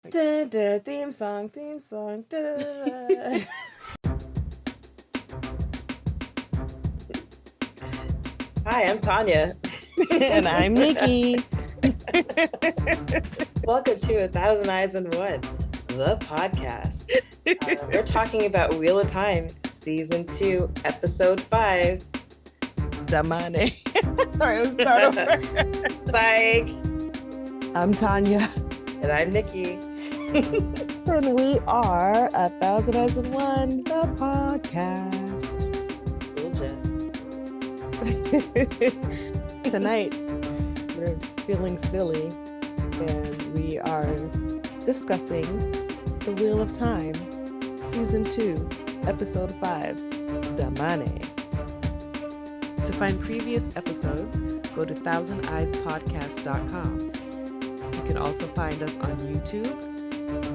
Like, Da, da, theme song, theme song. Da, da, da. Hi, I'm Tanya. And I'm Nikki. Welcome to A Thousand Eyes on One, the podcast. We're talking about Wheel of Time, Season 2, Episode 5. Damane. Sorry, let's start over. Psych. I'm Tanya. And I'm Nikki. And we are A Thousand Eyes on One, the podcast. Tonight, we're feeling silly and we are discussing The Wheel of Time, Season 2, Episode 5, Damane. To find previous episodes, go to thousandeyespodcast.com. You can also find us on YouTube,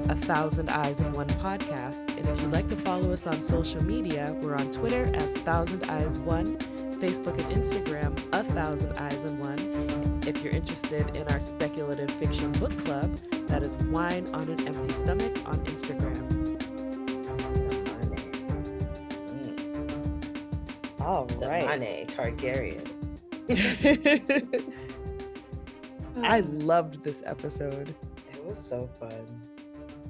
A Thousand Eyes in One Podcast. And if you'd like to follow us on social media, we're on Twitter as Thousand Eyes One, Facebook and Instagram, A Thousand Eyes in One. If you're interested in our speculative fiction book club, that is Wine on an Empty Stomach on Instagram. All right. Damane Targaryen. I loved this episode. It was so fun.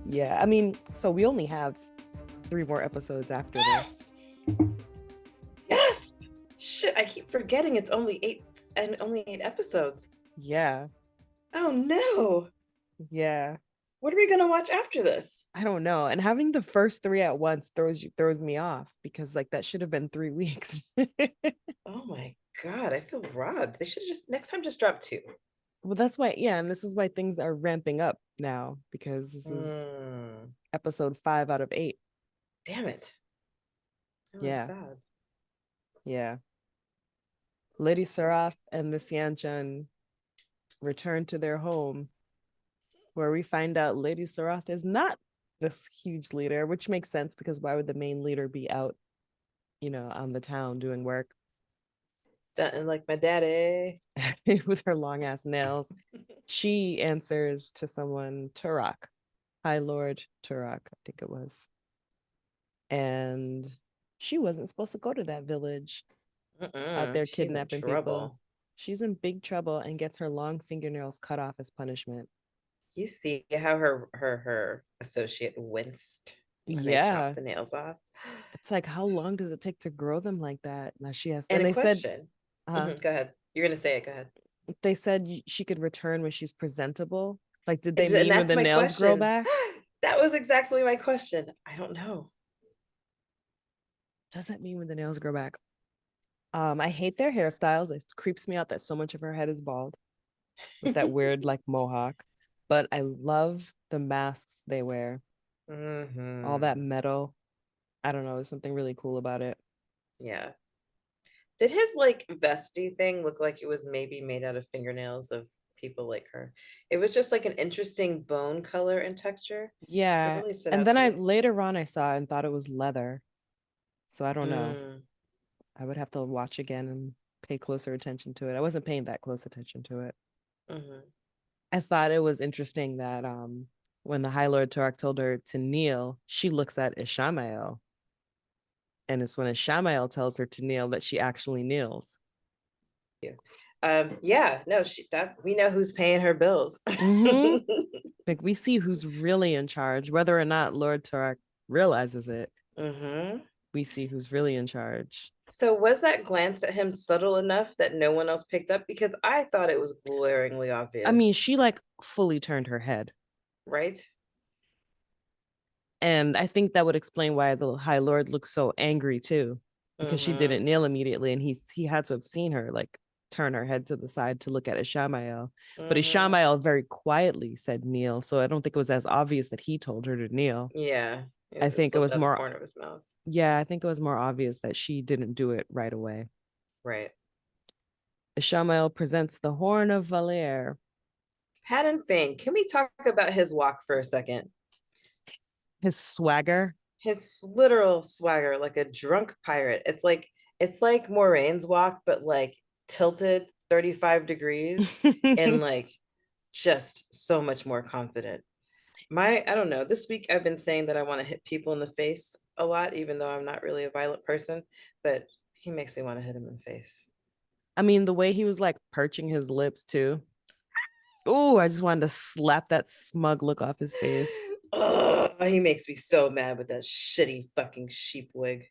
Yeah, I mean, so we only have 3 more episodes after this. Yes. Shit, I keep forgetting it's only 8 episodes. Yeah. Oh no. Yeah. What are we gonna watch after this? I don't know. And having the first 3 at once throws me off because like that should have been 3 weeks. Oh my God, I feel robbed. They should have just next time just drop 2. Well, that's why, yeah, and this is why things are ramping up now because this is episode 5 out of 8. Damn it. Oh, Yeah. I'm sad. Yeah. Lady Sarath and the Seanchan return to their home, where we find out Lady Sarath is not this huge leader, which makes sense because why would the main leader be out, on the town doing work? Stunting like my daddy. With her long ass nails. She answers to someone, Turok, High Lord Turok, I think it was. And she wasn't supposed to go to that village out there kidnapping people. She's in big trouble and gets her long fingernails cut off as punishment. You see how her associate winced when they chopped the nails off. It's like, how long does it take to grow them like that? Now she has. And they a question. Said, go ahead. You're gonna say it. Go ahead. They said she could return when she's presentable. Like, did they mean when the nails grow back? That was exactly my question. I don't know. Does that mean when the nails grow back? I hate their hairstyles. It creeps me out that so much of her head is bald with that weird like mohawk. But I love the masks they wear. All that metal. I don't know. There's something really cool about it. Yeah. Did his like vesty thing look like it was maybe made out of fingernails of people like her? It was just like an interesting bone color and texture. Yeah. Really and then later on I saw it and thought it was leather. So I don't know. I would have to watch again and pay closer attention to it. I wasn't paying that close attention to it. I thought it was interesting that when the High Lord Turok told her to kneel, she looks at Ishamael. And it's when Ishamael tells her to kneel that she actually kneels. Yeah, no, we know who's paying her bills. Like we see who's really in charge, whether or not Lord Turok realizes it. We see who's really in charge. So was that glance at him subtle enough that no one else picked up? Because I thought it was glaringly obvious. I mean, she like fully turned her head. Right. And I think that would explain why the High Lord looks so angry too, because she didn't kneel immediately, and he had to have seen her like turn her head to the side to look at Ishamael. But Ishamael very quietly said kneel, so I don't think it was as obvious that he told her to kneel. Yeah. I think it was more corner of his mouth. Yeah, I think it was more obvious that she didn't do it right away. Right. Ishamael presents the Horn of Valere. Padan Fane, can we talk about his walk for a second? His swagger. His literal swagger, like a drunk pirate. It's like Moraine's walk, but like tilted 35 degrees and like just so much more confident. I don't know. This week I've been saying that I want to hit people in the face a lot, even though I'm not really a violent person, but he makes me want to hit him in the face. I mean, the way he was like perching his lips too. Oh, I just wanted to slap that smug look off his face. Oh, he makes me so mad with that shitty fucking sheep wig.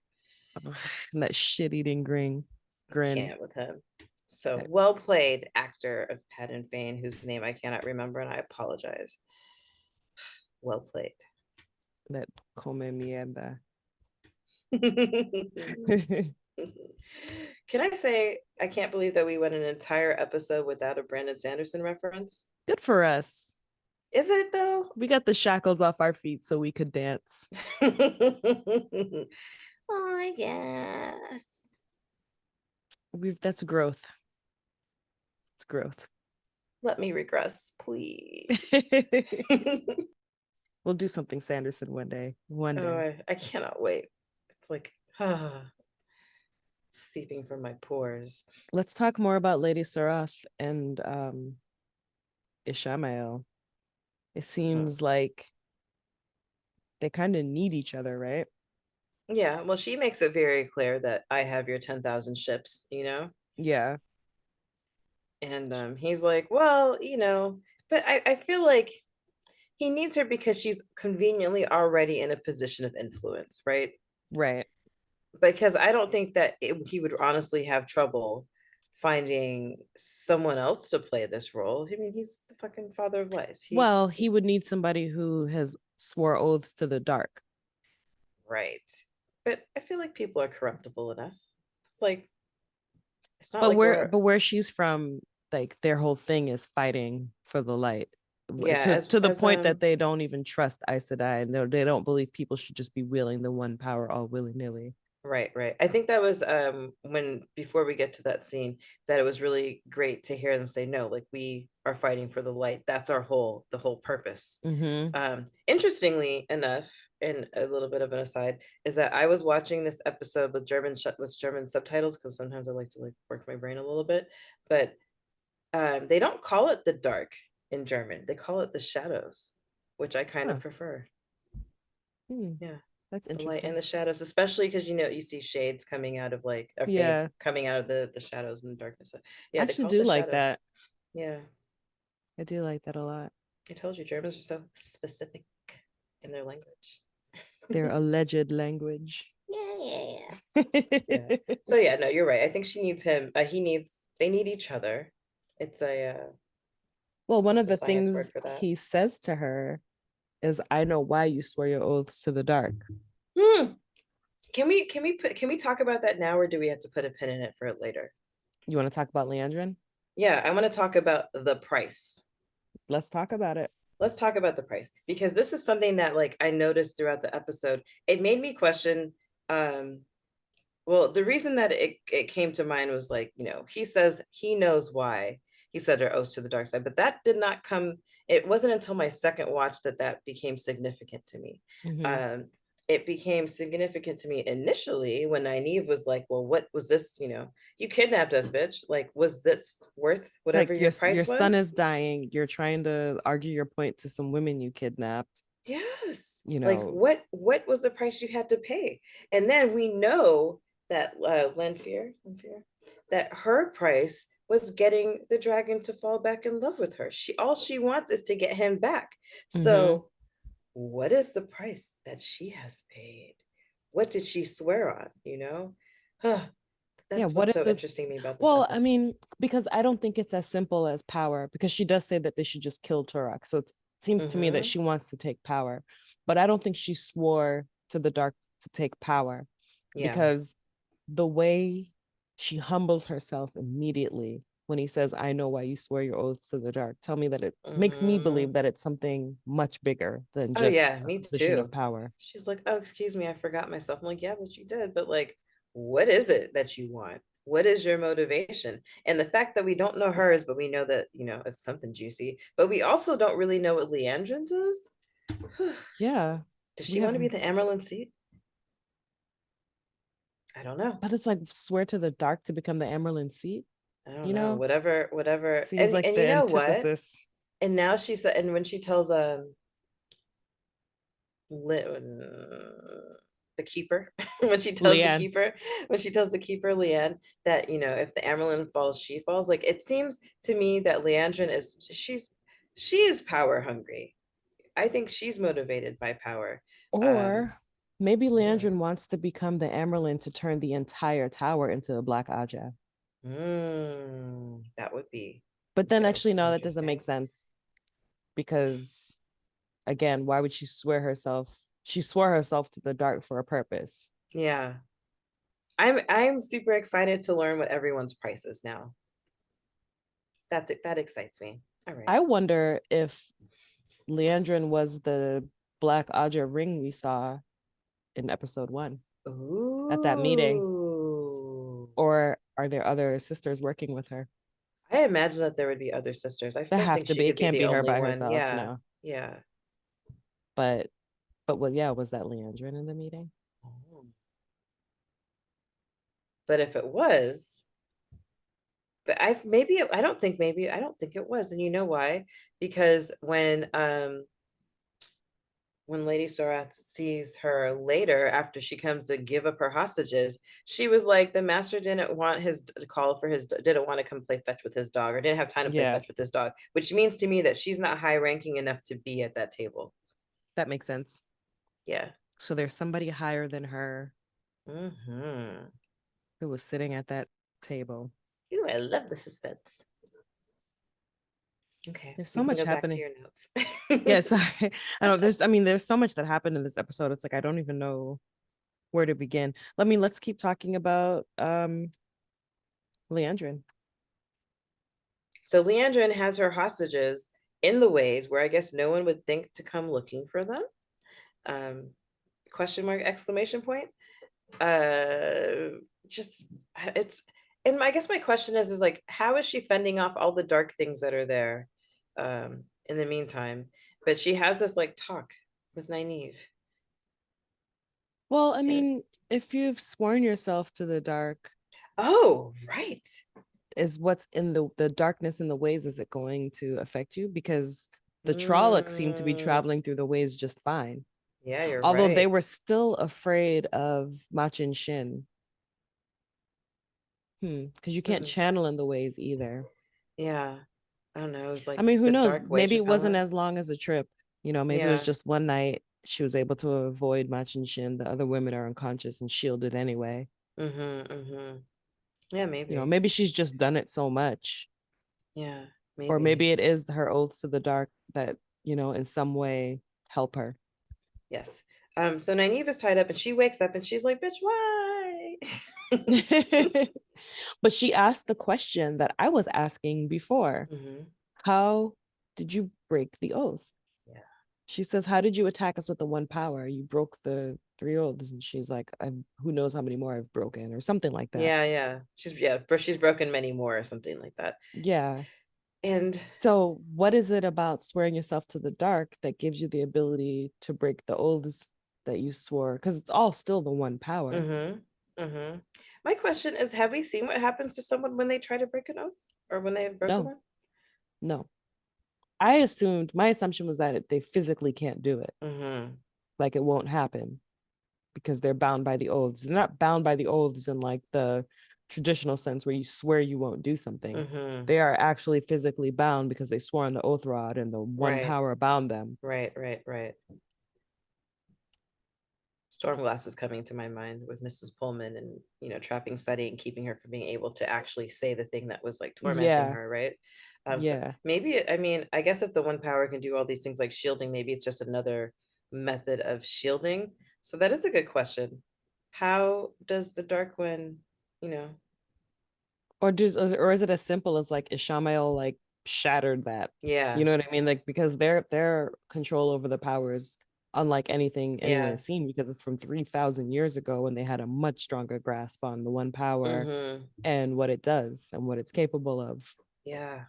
Ugh, and that shit eating grin. Can't with him. So That, well played, actor of Pat and Fane, whose name I cannot remember, and I apologize. Well played. that come mierda. Can I say I can't believe that we went an entire episode without a Brandon Sanderson reference? Good for us. Is it though? We got the shackles off our feet so we could dance. Oh, I guess. That's growth. It's growth. Let me regress, please. We'll do something Sanderson one day. One Oh, day. I cannot wait. It's like seeping from my pores. Let's talk more about Lady Sarath and Ishamael. It Hmm. seems like they kind of need each other, right? Yeah, well, she makes it very clear that I have your 10,000 ships, you know? Yeah. And he's like, well, but I feel like he needs her because she's conveniently already in a position of influence, right? Right. Because I don't think that he would honestly have trouble finding someone else to play this role. I mean, he's the fucking father of lies. Well, he would need somebody who has swore oaths to the dark. Right. But I feel like people are corruptible enough. It's like it's not But like where we're but where she's from, like their whole thing is fighting for the light. yeah, To the as point that they don't even trust Aes Sedai, and they don't believe people should just be wielding the one power all willy-nilly. right, right. I think that was when before we get to that scene that it was really great to hear them say no, like we are fighting for the light. That's the whole purpose. Mm-hmm. Interestingly enough, and a little bit of an aside, is that I was watching this episode with German subtitles because sometimes I like to like work my brain a little bit, but they don't call it the dark in German. They call it the shadows, which I kind of Huh. prefer. Hmm. Yeah, That's the light and interesting. the shadows, especially because you see shades coming out of like or fades Yeah. coming out of the shadows and the darkness. So, I yeah, they actually call it do the like shadows. that. Yeah, I do like that a lot. I told you Germans are so specific in their language. Their alleged language. Yeah, yeah, yeah. Yeah. So yeah, no, you're right. I think she needs him. They need each other. It's a Well, one what's of the the science word things for that? he says to her is, I know why you swear your oaths to the dark. Hmm. Can we talk about that now, or do we have to put a pin in it for it later? You want to talk about Leandrin? Yeah, I want to talk about the price. Let's talk about it. Let's talk about the price because this is something that like I noticed throughout the episode. It made me question um well, the reason that it came to mind was like, he says he knows why he said her oaths to the dark side, but that did not come. It wasn't until my second watch that that became significant to me. Mm-hmm. Um, it became significant to me initially when Nynaeve was like, "Well, what was this? You kidnapped us, bitch. Like, was this worth whatever Like your your price son was?" is dying. You're trying to argue your point to some women you kidnapped. Yes. You Like know, what was the price you had to pay? And then we know that Lenfear, that her price was getting the dragon to fall back in love with her. All she wants is to get him back. mm-hmm. So what is the price that she has paid? What did she swear on, Huh, Yeah, that's what what's is so the interesting me about this well, I episode. mean, because I don't think it's as simple as power, because she does say that they should just kill Turok. So it seems to me that Mm-hmm. she wants to take power, but I don't think she swore to the dark to take power, Yeah. because the way she humbles herself immediately when he says, I know why you swear your oaths to the dark, tell me that it makes me Mm-hmm. believe that it's something much bigger than Oh just yeah, a me position of too. power. She's like, "Oh, excuse me, I forgot myself." I'm like, "Yeah, but you did." But like, what is it that you want? What is your motivation? And the fact that we don't know hers, but we know that, it's something juicy. But we also don't really know what Leandrin's is. Yeah, Does we she want have, to be the Amerlin seat? I don't know. but it's like swear to the dark to become the Amerlin seat, I don't you know. know? Whatever, whatever. Seems And like and the you know what? antithesis. And now she said, and when she tells the keeper when she tells the Leanne. keeper Leanne that if the Amerlin falls, she falls. Like it seems to me that Leandrin she is power hungry. I think she's motivated by power. um Or maybe yeah. Leandrin wants to become the Amerlin to turn the entire tower into a black Aja. That would be But then actually, no, that doesn't make interesting. sense because again, why would she swear herself? She swore herself to the dark for a purpose. Yeah, I'm super excited to learn what everyone's price is now. That's it. That excites me. All right. I wonder if Leandrin was the Black Aja ring we saw in episode 1 at that meeting, Ooh. or are there other sisters working with her? I imagine that there would be other sisters. I There don't have think to she be. It could be can't the be her only by one. herself. Yeah. No, Yeah. but well, yeah, was that Leandrin in the meeting? Oh. But if it was, but I don't think it was. And you know why? Because when Lady Sorath sees her later after she comes to give up her hostages, she was like, the master didn't want his call for his didn't want to come play fetch with his dog, or didn't have time to play Yeah, fetch with his dog, which means to me that she's not high ranking enough to be at that table. that makes sense. Yeah. So there's somebody higher than her Mm-hmm. who was sitting at that table. Ooh, I love the suspense. Okay, There's you so can much go back to happening. your notes. Yeah, sorry. I don't there's I mean there's so much that happened in this episode. It's like I don't even know where to begin. Let's keep talking about Leandrin. So Leandrin has her hostages in the ways where I guess no one would think to come looking for them. Um, question mark, exclamation point. Just it's and I guess my question is like, how is she fending off all the dark things that are there in the meantime? But she has this like talk with Nynaeve. Well, I And mean, if you've sworn yourself to the dark, oh, right. is what's in the darkness in the ways, is it going to affect you? Because the Trollocs seem to be Mm, traveling through the ways just fine. yeah, you're Although they right. were still afraid of Machin Shin. Because you can't Mm, channel in the ways either. yeah. I don't know. It was I like mean, who the knows? dark way Maybe should it come wasn't up. as long as a trip. Maybe it was Yeah. just one night. She was able to avoid Machin Shin. The other women are unconscious and shielded anyway. Mm-hmm. Mm-hmm. Yeah, maybe. Maybe she's just done it so much. Yeah, Or maybe. maybe it is her oaths to the dark that, in some way help her. Yes. So Nynaeve is tied up and she wakes up and she's like, bitch, why? But she asked the question that I was asking before. Hmm. How did you break the oath? Yeah. She says, how did you attack us with the one power? You broke the 3 oaths. And she's like, who knows how many more I've broken, or something like that. Yeah, yeah. She's broken many more or something like that. Yeah. And So what is it about swearing yourself to the dark that gives you the ability to break the oaths that you swore? Because it's all still the one power. mm-hmm. Mm-hmm. My question is, have we seen what happens to someone when they try to break an oath or when they have broken No, one? no. My assumption was that they physically can't do it. Mm-hmm. Like it won't happen because they're bound by the oaths. They're not bound by the oaths in like the traditional sense where you swear you won't do something. Mm-hmm. They are actually physically bound because they swore on the oath rod and the one Right. power bound them. Right, right, right. Stormglass is coming to my mind with Mrs. Pullman and trapping Seti and keeping her from being able to actually say the thing that was like tormenting Yeah, her, right? So yeah. maybe I mean I guess if the one power can do all these things like shielding, maybe it's just another method of shielding. So that is a good question. How does the Dark One, you know? Or is it as simple as like Ishamael like shattered that? You Yeah, know what I mean? Like because their control over the power is unlike anything anyone yeah. has seen because it's from 3,000 years ago when they had a much stronger grasp on the one power Mm-hmm. and what it does and what it's capable of. Yeah.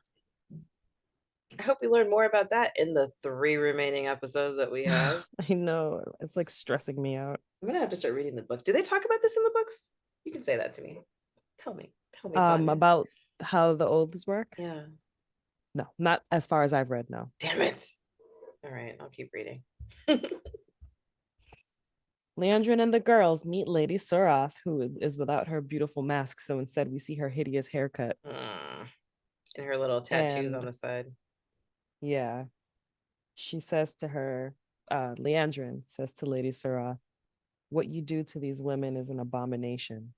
I hope we learn more about that in the three remaining episodes that we have. I know it's like stressing me out. I'm gonna have to start reading the books. Do they talk about this in the books? You can say that to me. Tell me, Tanya. About how the oaths work. Yeah. No, not as far as I've read. No. Damn it. All right, I'll keep reading. Leandrin and the girls meet Lady Surath, who is without her beautiful mask, so instead we see her hideous haircut. And her little tattoos on And the side. yeah, she says to her, Leandrin says to Lady Surath, what you do to these women is an abomination.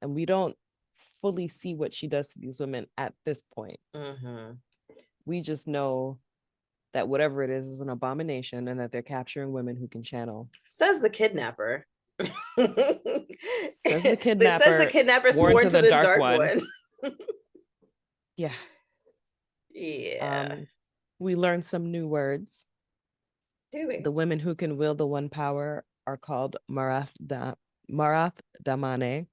And we don't fully see what she does to these women at this point. We just know that whatever it is an abomination and that they're capturing women who can channel. Says the kidnapper. Says the It says the kidnapper kidnapper sworn sworn to to the the Dark Dark One. One. Yeah. Yeah. We learn some new words. Do we? The women who can wield the one power are called Marath Damane.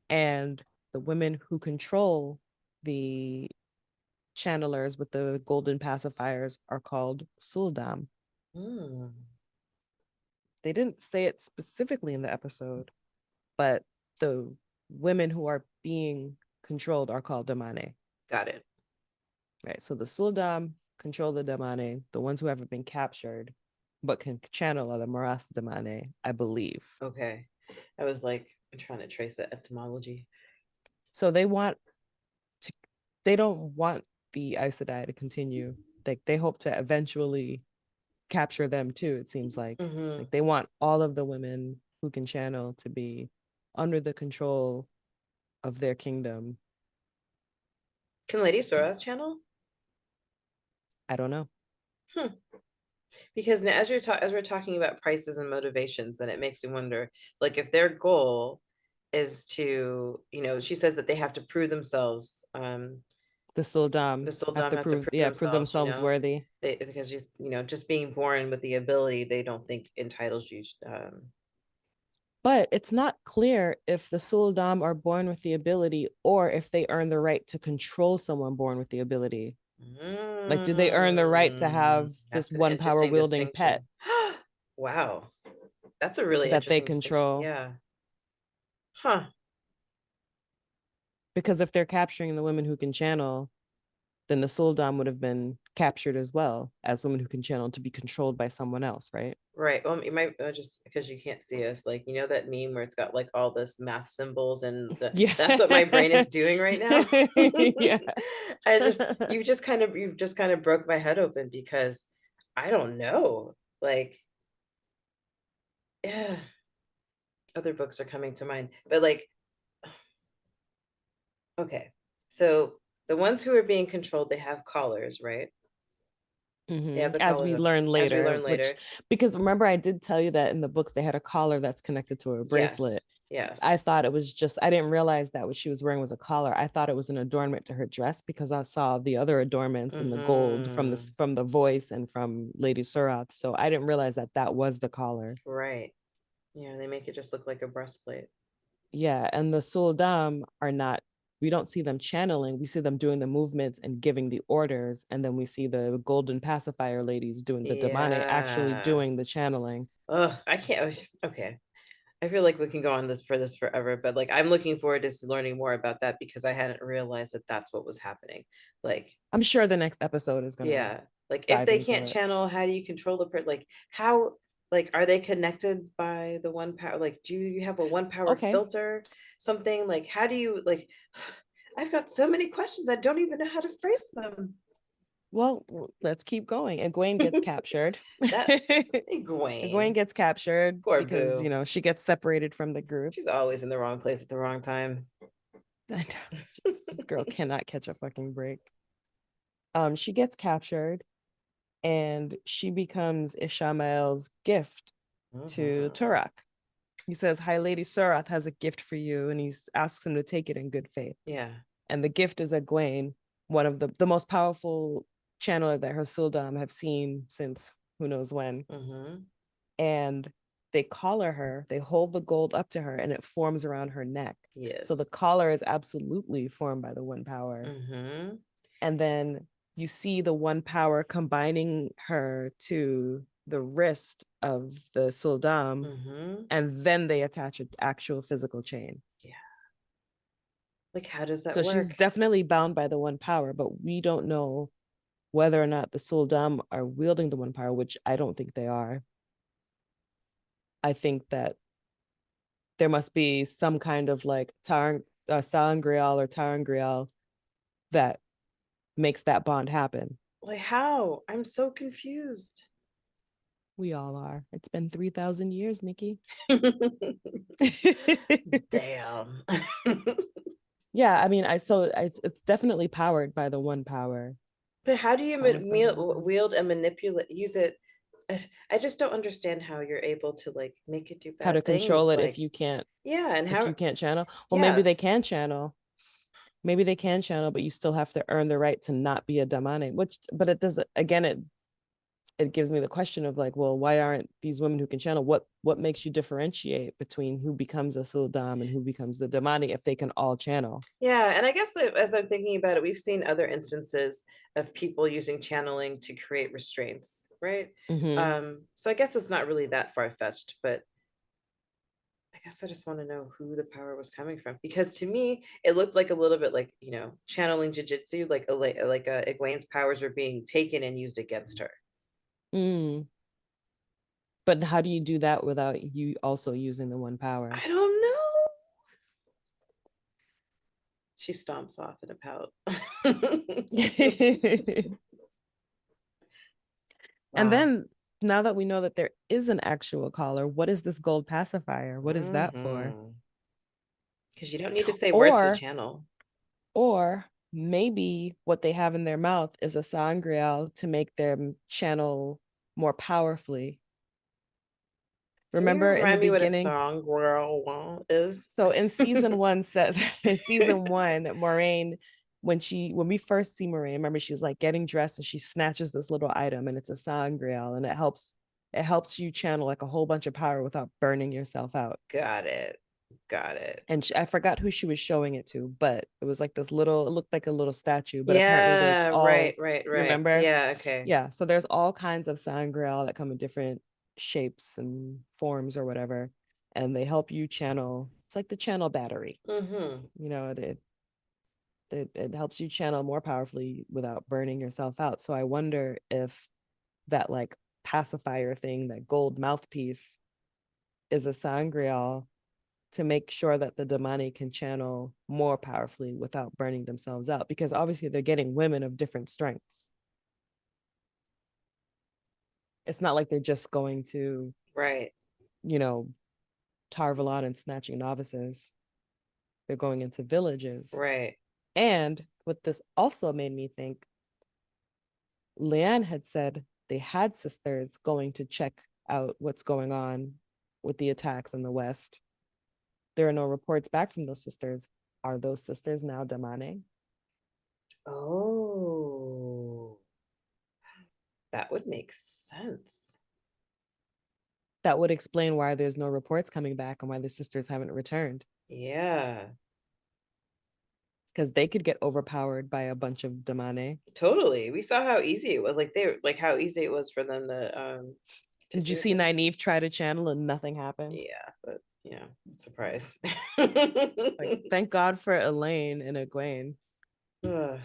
And the women who control the channelers with the golden pacifiers are called Suldam. They didn't say it specifically in the episode, but the women who are being controlled are called Damane. Got it. Right. So the Suldam control the Damane. The ones who haven't been captured but can channel are the Marath Damane, I believe. Okay. I was like, I'm trying to trace the etymology. So they don't want the Aes Sedai to continue. Like they hope to eventually capture them too, it seems like. Like they want all of the women who can channel to be under the control of their kingdom. Can Lady Sora channel? I don't know. Because now, as we're talking about prices and motivations, then it makes me wonder, like, if their goal is to, she says that they have to prove themselves. The The Suldam have Sildam to have to prove, prove yeah, prove themselves, themselves worthy. because just being born with the ability, they don't think entitles you. But it's not clear if the Suldam are born with the ability or if they earn the right to control someone born with the ability. Like, do they earn the right to have this That's an one power interesting wielding pet distinction. Wow, that's a really that they interesting distinction. control? Yeah. Huh. Because if they're capturing the women who can channel, then the Suldam would have been captured as well as women who can channel to be controlled by someone else, right? Right. Well, you might just because you can't see us, like that meme where it's got like all this math symbols, and Yeah. that's what my brain is doing right now. Yeah. You've just kind of broke my head open because I don't know. Like, yeah, other books are coming to mind, but like, okay, so the ones who are being controlled, they have collars, right? They have the As we collars, learn as we later, learn which, later. because remember, I did tell you that in the books they had a collar that's connected to a bracelet. Yes, yes. I thought it was just, I didn't realize that what she was wearing was a collar. I thought it was an adornment to her dress because I saw the other adornments in the gold from the voice and from Lady Surath. So I didn't realize that that was the collar. Right. Yeah, they make it just look like a breastplate. Yeah, and the Suldam are not, we don't see them channeling. We see them doing the movements and giving the orders. And then we see the golden pacifier ladies doing the Damane actually Yeah. doing the channeling. Oh, I can't. Okay. I feel like we can go on this forever, but like I'm looking forward to learning more about that because I hadn't realized that that's what was happening. Like, I'm sure the next episode is going to yeah, like if dive they into can't it. channel, how do you control the like how, like, are they connected by the one power? Like, do you have a one power Okay. filter, something? Like, how do you like? I've got so many questions. I don't even know how to phrase them. Well, let's keep going. Egwene gets captured. That Egwene Egwene, gets captured poor because, boo. she gets separated from the group. She's always in the wrong place at the wrong time. I know. This girl cannot catch a fucking break. She gets captured and she becomes Ishamael's gift to Turak. He says, Hi, Lady Surath has a gift for you, and he asks him to take it in good faith. Yeah. And the gift is Egwene, one of the most powerful channeler that her Sildam have seen since who knows when. And they collar her, they hold the gold up to her, and it forms around her neck. Yes. So the collar is absolutely formed by the one power. And then you see the one power combining her to the wrist of the Suldam, and then they attach an actual physical chain. Yeah. Like, how does that so work? She's definitely bound by the one power, but we don't know whether or not the Suldam are wielding the one power, which I don't think they are. I think that there must be some kind of like sangreal or tarangreal that makes that bond happen. Like how? I'm so confused. We all are. It's been 3,000 years, Nikki. Damn. Yeah, I mean, it's definitely powered by the one power. But how do you Powered by the one power. wield and manipulate, use it? I just don't understand how you're able to like make it do How to bad control things. it Like, yeah, and if how, you can't channel. Well, maybe yeah, they can channel. Maybe they can channel, but you still have to earn the right to not be a damane. Which, but it does again. It gives me the question of like, well, why aren't these women who can channel? What makes you differentiate between who becomes a sul'dam and who becomes the damane if they can all channel? yeah. And I guess that as I'm thinking about it, we've seen other instances of people using channeling to create restraints, right? Mm-hmm. So I guess it's not really that far-fetched, but I guess I just want to know who the power was coming from, because to me it looked like a little bit like, channeling jujitsu, like Egwene's powers are being taken and used against her. Mm. But how do you do that without you also using the one power? I don't know. She stomps off in a pout. And Wow. then now that we know that there is an actual caller, what is this gold pacifier? What is that for? Because you don't need to say words to Or channel. or maybe what they have in their mouth is a sangreal to make them channel more powerfully. Can you Remember in the remind me what a beginning, song girl is? so in season one, said in season one, Moraine, when we first see Moraine, remember she's like getting dressed and she snatches this little item and it's a sangreal and it helps you channel like a whole bunch of power without burning yourself out. Got it. Got it. And I forgot who she was showing it to, but it was like this little, it looked like a little statue, but apparently there's Yeah, all, right, right, you right. remember? Yeah, okay. Yeah, so there's all kinds of sangreal that come in different shapes and forms or whatever, and they help you channel. It's like the channel battery. Mm-hmm. It helps you channel more powerfully without burning yourself out. So I wonder if that like pacifier thing, that gold mouthpiece, is a sangreal to make sure that the damane can channel more powerfully without burning themselves out, because obviously they're getting women of different strengths. It's not like they're just going to, Right, you know, Tarvalon and snatching novices. They're going into villages. right. And what this also made me think, Leanne had said they had sisters going to check out what's going on with the attacks in the West. There are no reports back from those sisters. Are those sisters now damane? Oh, that would make sense. That would explain why there's no reports coming back and why the sisters haven't returned. Yeah, Because they could get overpowered by a bunch of damane. totally. We saw how easy it was. Like how easy it was for them to Did you do see things. Nynaeve try to channel and nothing happened? Yeah, but surprise. Like, thank God for Elaine and Egwene. Ugh.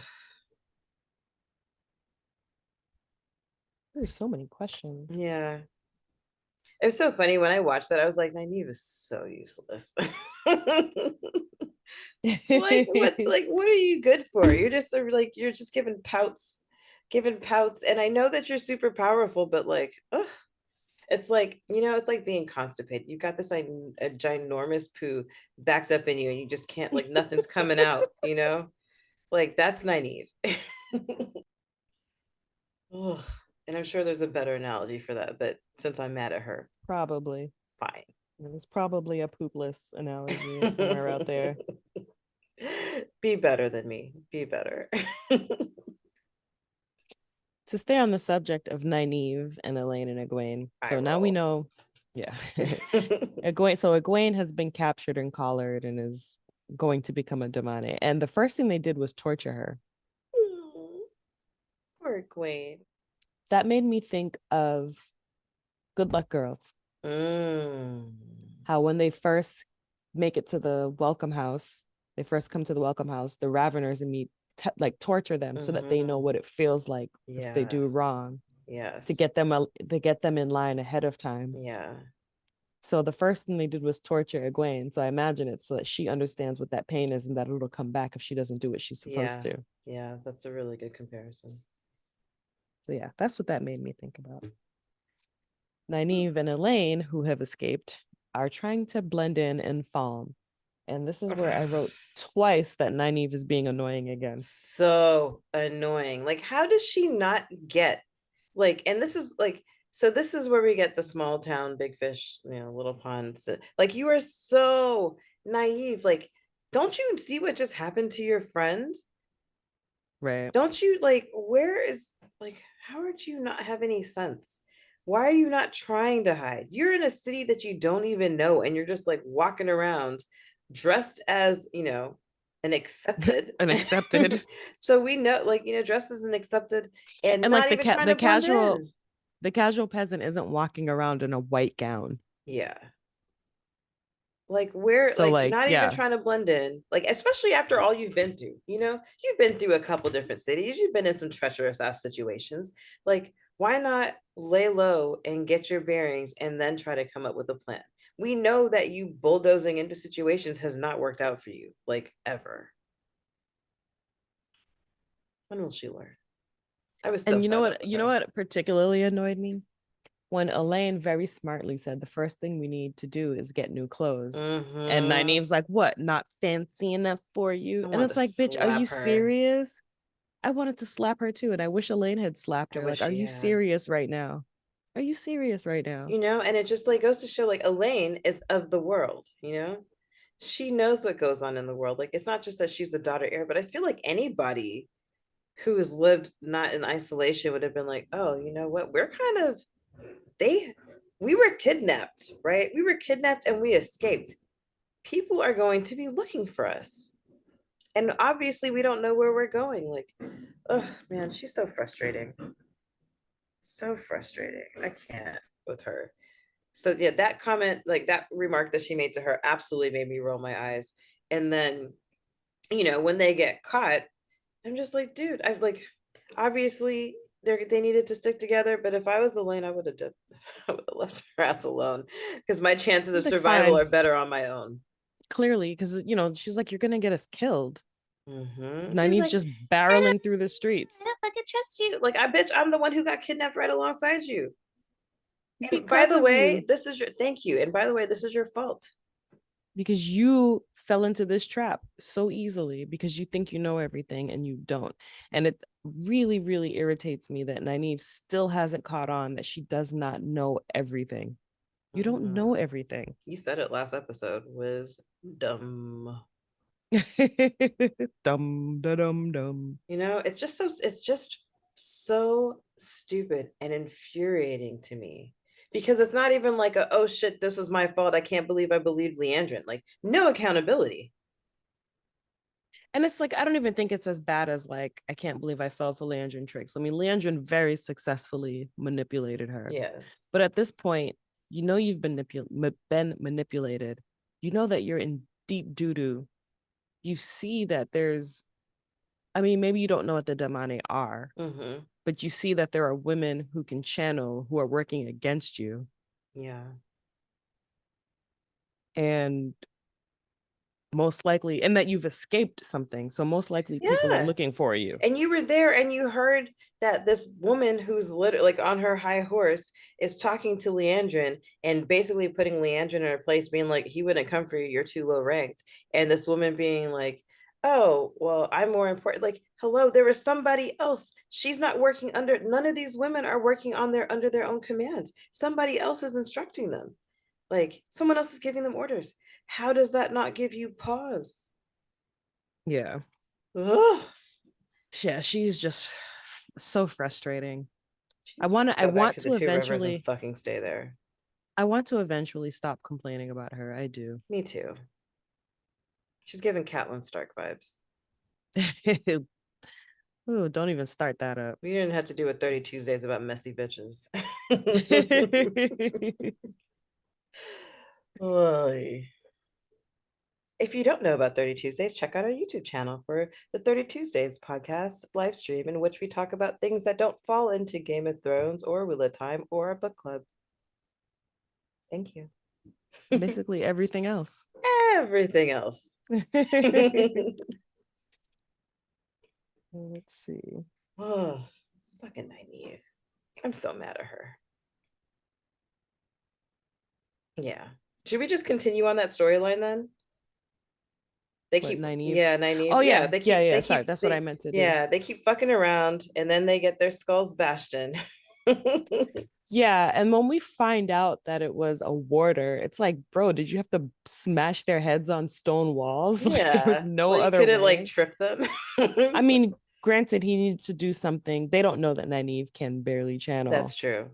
There's so many questions. Yeah. It was so funny when I watched that. I was like, Nynaeve is so useless. Like what are you good for? You're just like you're just giving pouts. And I know that you're super powerful, but like, ugh, it's like, it's like being constipated. You've got this like a ginormous poo backed up in you, and you just can't, like, nothing's coming out. Like that's Nynaeve. Ugh. And I'm sure there's a better analogy for that, but since I'm mad at her, Probably. fine. It was probably a poopless analogy somewhere out there. Be better than me. Be better. To stay on the subject of Nynaeve and Elaine and Egwene, I so now we roll. know, yeah, Egwene. So Egwene has been captured and collared and is going to become a Damane. And the first thing they did was torture her. Oh, poor Queen. That made me think of Good Luck Girls. Mm. How when they first make it to the welcome house, they first come to the welcome house, the Raveners and meet like torture them so that they know Mm-hmm. what it feels like if they do Yes. wrong, to Yes. get them in line ahead of time. Yeah. So the first thing they did was torture Egwene. So I imagine it's so that she understands what that pain is and that it'll come back if she doesn't do what she's supposed Yeah. to. Yeah, that's a really good comparison. So yeah, that's what that made me think about. Nynaeve and Elaine, who have escaped, are trying to blend in and Falm. And this is where I wrote twice that Nynaeve is being annoying again. So annoying. Like, how does she not get, like, and this is like, so this is where we get the small town, big fish, little ponds. Like, you are so naive. Like, don't you see what just happened to your friend? Right. Don't you, like, where is, like, how would you not have any sense? Why are you not trying to hide? You're in a city that you don't even know, and you're just like walking around dressed as, an accepted. And accepted. So we know, like, dressed as an accepted and And like not even trying to blend in. the casual peasant isn't walking around in a white gown. Yeah. Like, where, So like, like, not even yeah. trying to blend in, like, especially after all you've been through. You've been through a couple different cities, you've been in some treacherous ass situations. Like, why not lay low and get your bearings and then try to come up with a plan? We know that you bulldozing into situations has not worked out for you, like, ever. When will she learn? I was so And fed up with you know her. what particularly annoyed me? When Elaine very smartly said the first thing we need to do is get new clothes. And Mm-hmm. Nynaeve's like, what? Not fancy enough for I you? And wanted to it's like, bitch, are you slap her. serious? I wanted to slap her too. And I wish Elaine had slapped I her. wish Like, are she you had. serious right now? Are you serious right now? And it just like goes to show, like, Elaine is of the world. She knows what goes on in the world. Like, it's not just that she's a daughter heir, but I feel like anybody who has lived not in isolation would have been like, oh, you know what, we're kind of, they we were kidnapped, right? We were kidnapped and we escaped. People are going to be looking for us, and obviously we don't know where we're going. Like, oh man, she's so frustrating, so frustrating. I can't with her. So yeah, that comment, like that remark that she made to her, absolutely made me roll my eyes. And then, when they get caught, I'm just like, dude, I've like, obviously they needed to stick together, but if I was Elaine, I would have done, I would have left her ass alone because my chances of Like, survival fine, are better on my own. clearly, because she's like, you're gonna get us killed. She's Nynaeve's like, just I don't, barreling through the I streets don't fucking trust you. Like, I bitch, I'm the one who got kidnapped right alongside you. And by because the of way, you, this is your, thank you. And by the way, this is your fault. because you fell into this trap so easily because you think you know everything and you don't. And it really, really irritates me that Nynaeve still hasn't caught on that she does not know everything. You don't know Mhm. everything. You said it last episode, was dumb. Dum da dum dum. It's just so stupid and infuriating to me, because it's not even like a, oh shit, this was my fault, I can't believe I believed Leandrin. Like, no accountability. And it's like, I don't even think it's as bad as like, I can't believe I fell for Leandrin tricks. I mean, Leandrin very successfully manipulated her. Yes. But at this point, you've been manipulated. You know that you're in deep doo doo. You see that I mean, maybe you don't know what the Damane are, Mm-hmm. but you see that there are women who can channel who are working against you. Yeah. And most likely, and that you've escaped something. So most likely people are Yeah. looking for you. And you were there and you heard that this woman who's literally like on her high horse is talking to Leandrin and basically putting Leandrin in her place, being like, he wouldn't come for you, you're too low ranked. And this woman being like, oh, well, I'm more important. Like, hello, there was somebody else. She's not working under, none of these women are working under their own commands. Somebody else is instructing them. Like, someone else is giving them orders. How does that not give you pause? Yeah. Ugh. Yeah, she's just so frustrating. She just needs to I go back want to the to two rivers and eventually fucking stay there. stop complaining about her. I do. Me too. She's giving Catelyn Stark vibes. Ooh, don't even start that up. We didn't have to do a 30 Tuesdays about messy bitches. Oy. If you don't know about 30 Tuesdays, check out our YouTube channel for the 30 Tuesdays podcast live stream, in which we talk about things that don't fall into Game of Thrones or Wheel of Time or a book club. Thank you. Basically everything else. Everything else. Let's see. Oh, fucking Nynaeve. I'm so mad at her. Yeah. Should we just continue on that storyline then? They What, keep, Nynaeve? yeah, Nynaeve. Oh Yeah, yeah, yeah, yeah. Sorry, that's what I they, meant to do. yeah, they keep fucking around and then they get their skulls bashed in. Yeah, and when we find out that it was a warder, it's like, bro, did you have to smash their heads on stone walls? Like there was Yeah. no Well, you other could have like way. tripped them. I mean, granted, he needed to do something. They don't know that Nynaeve can barely That's channel. true.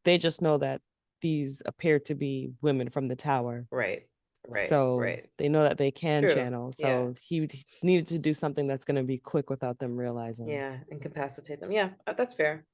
They just know that these appear to be women from the tower. Right. Right. So Right. they know that they can True. channel. Yeah. So he needed to do something that's going to be quick without them realizing. Yeah. Incapacitate them. Yeah, that's fair.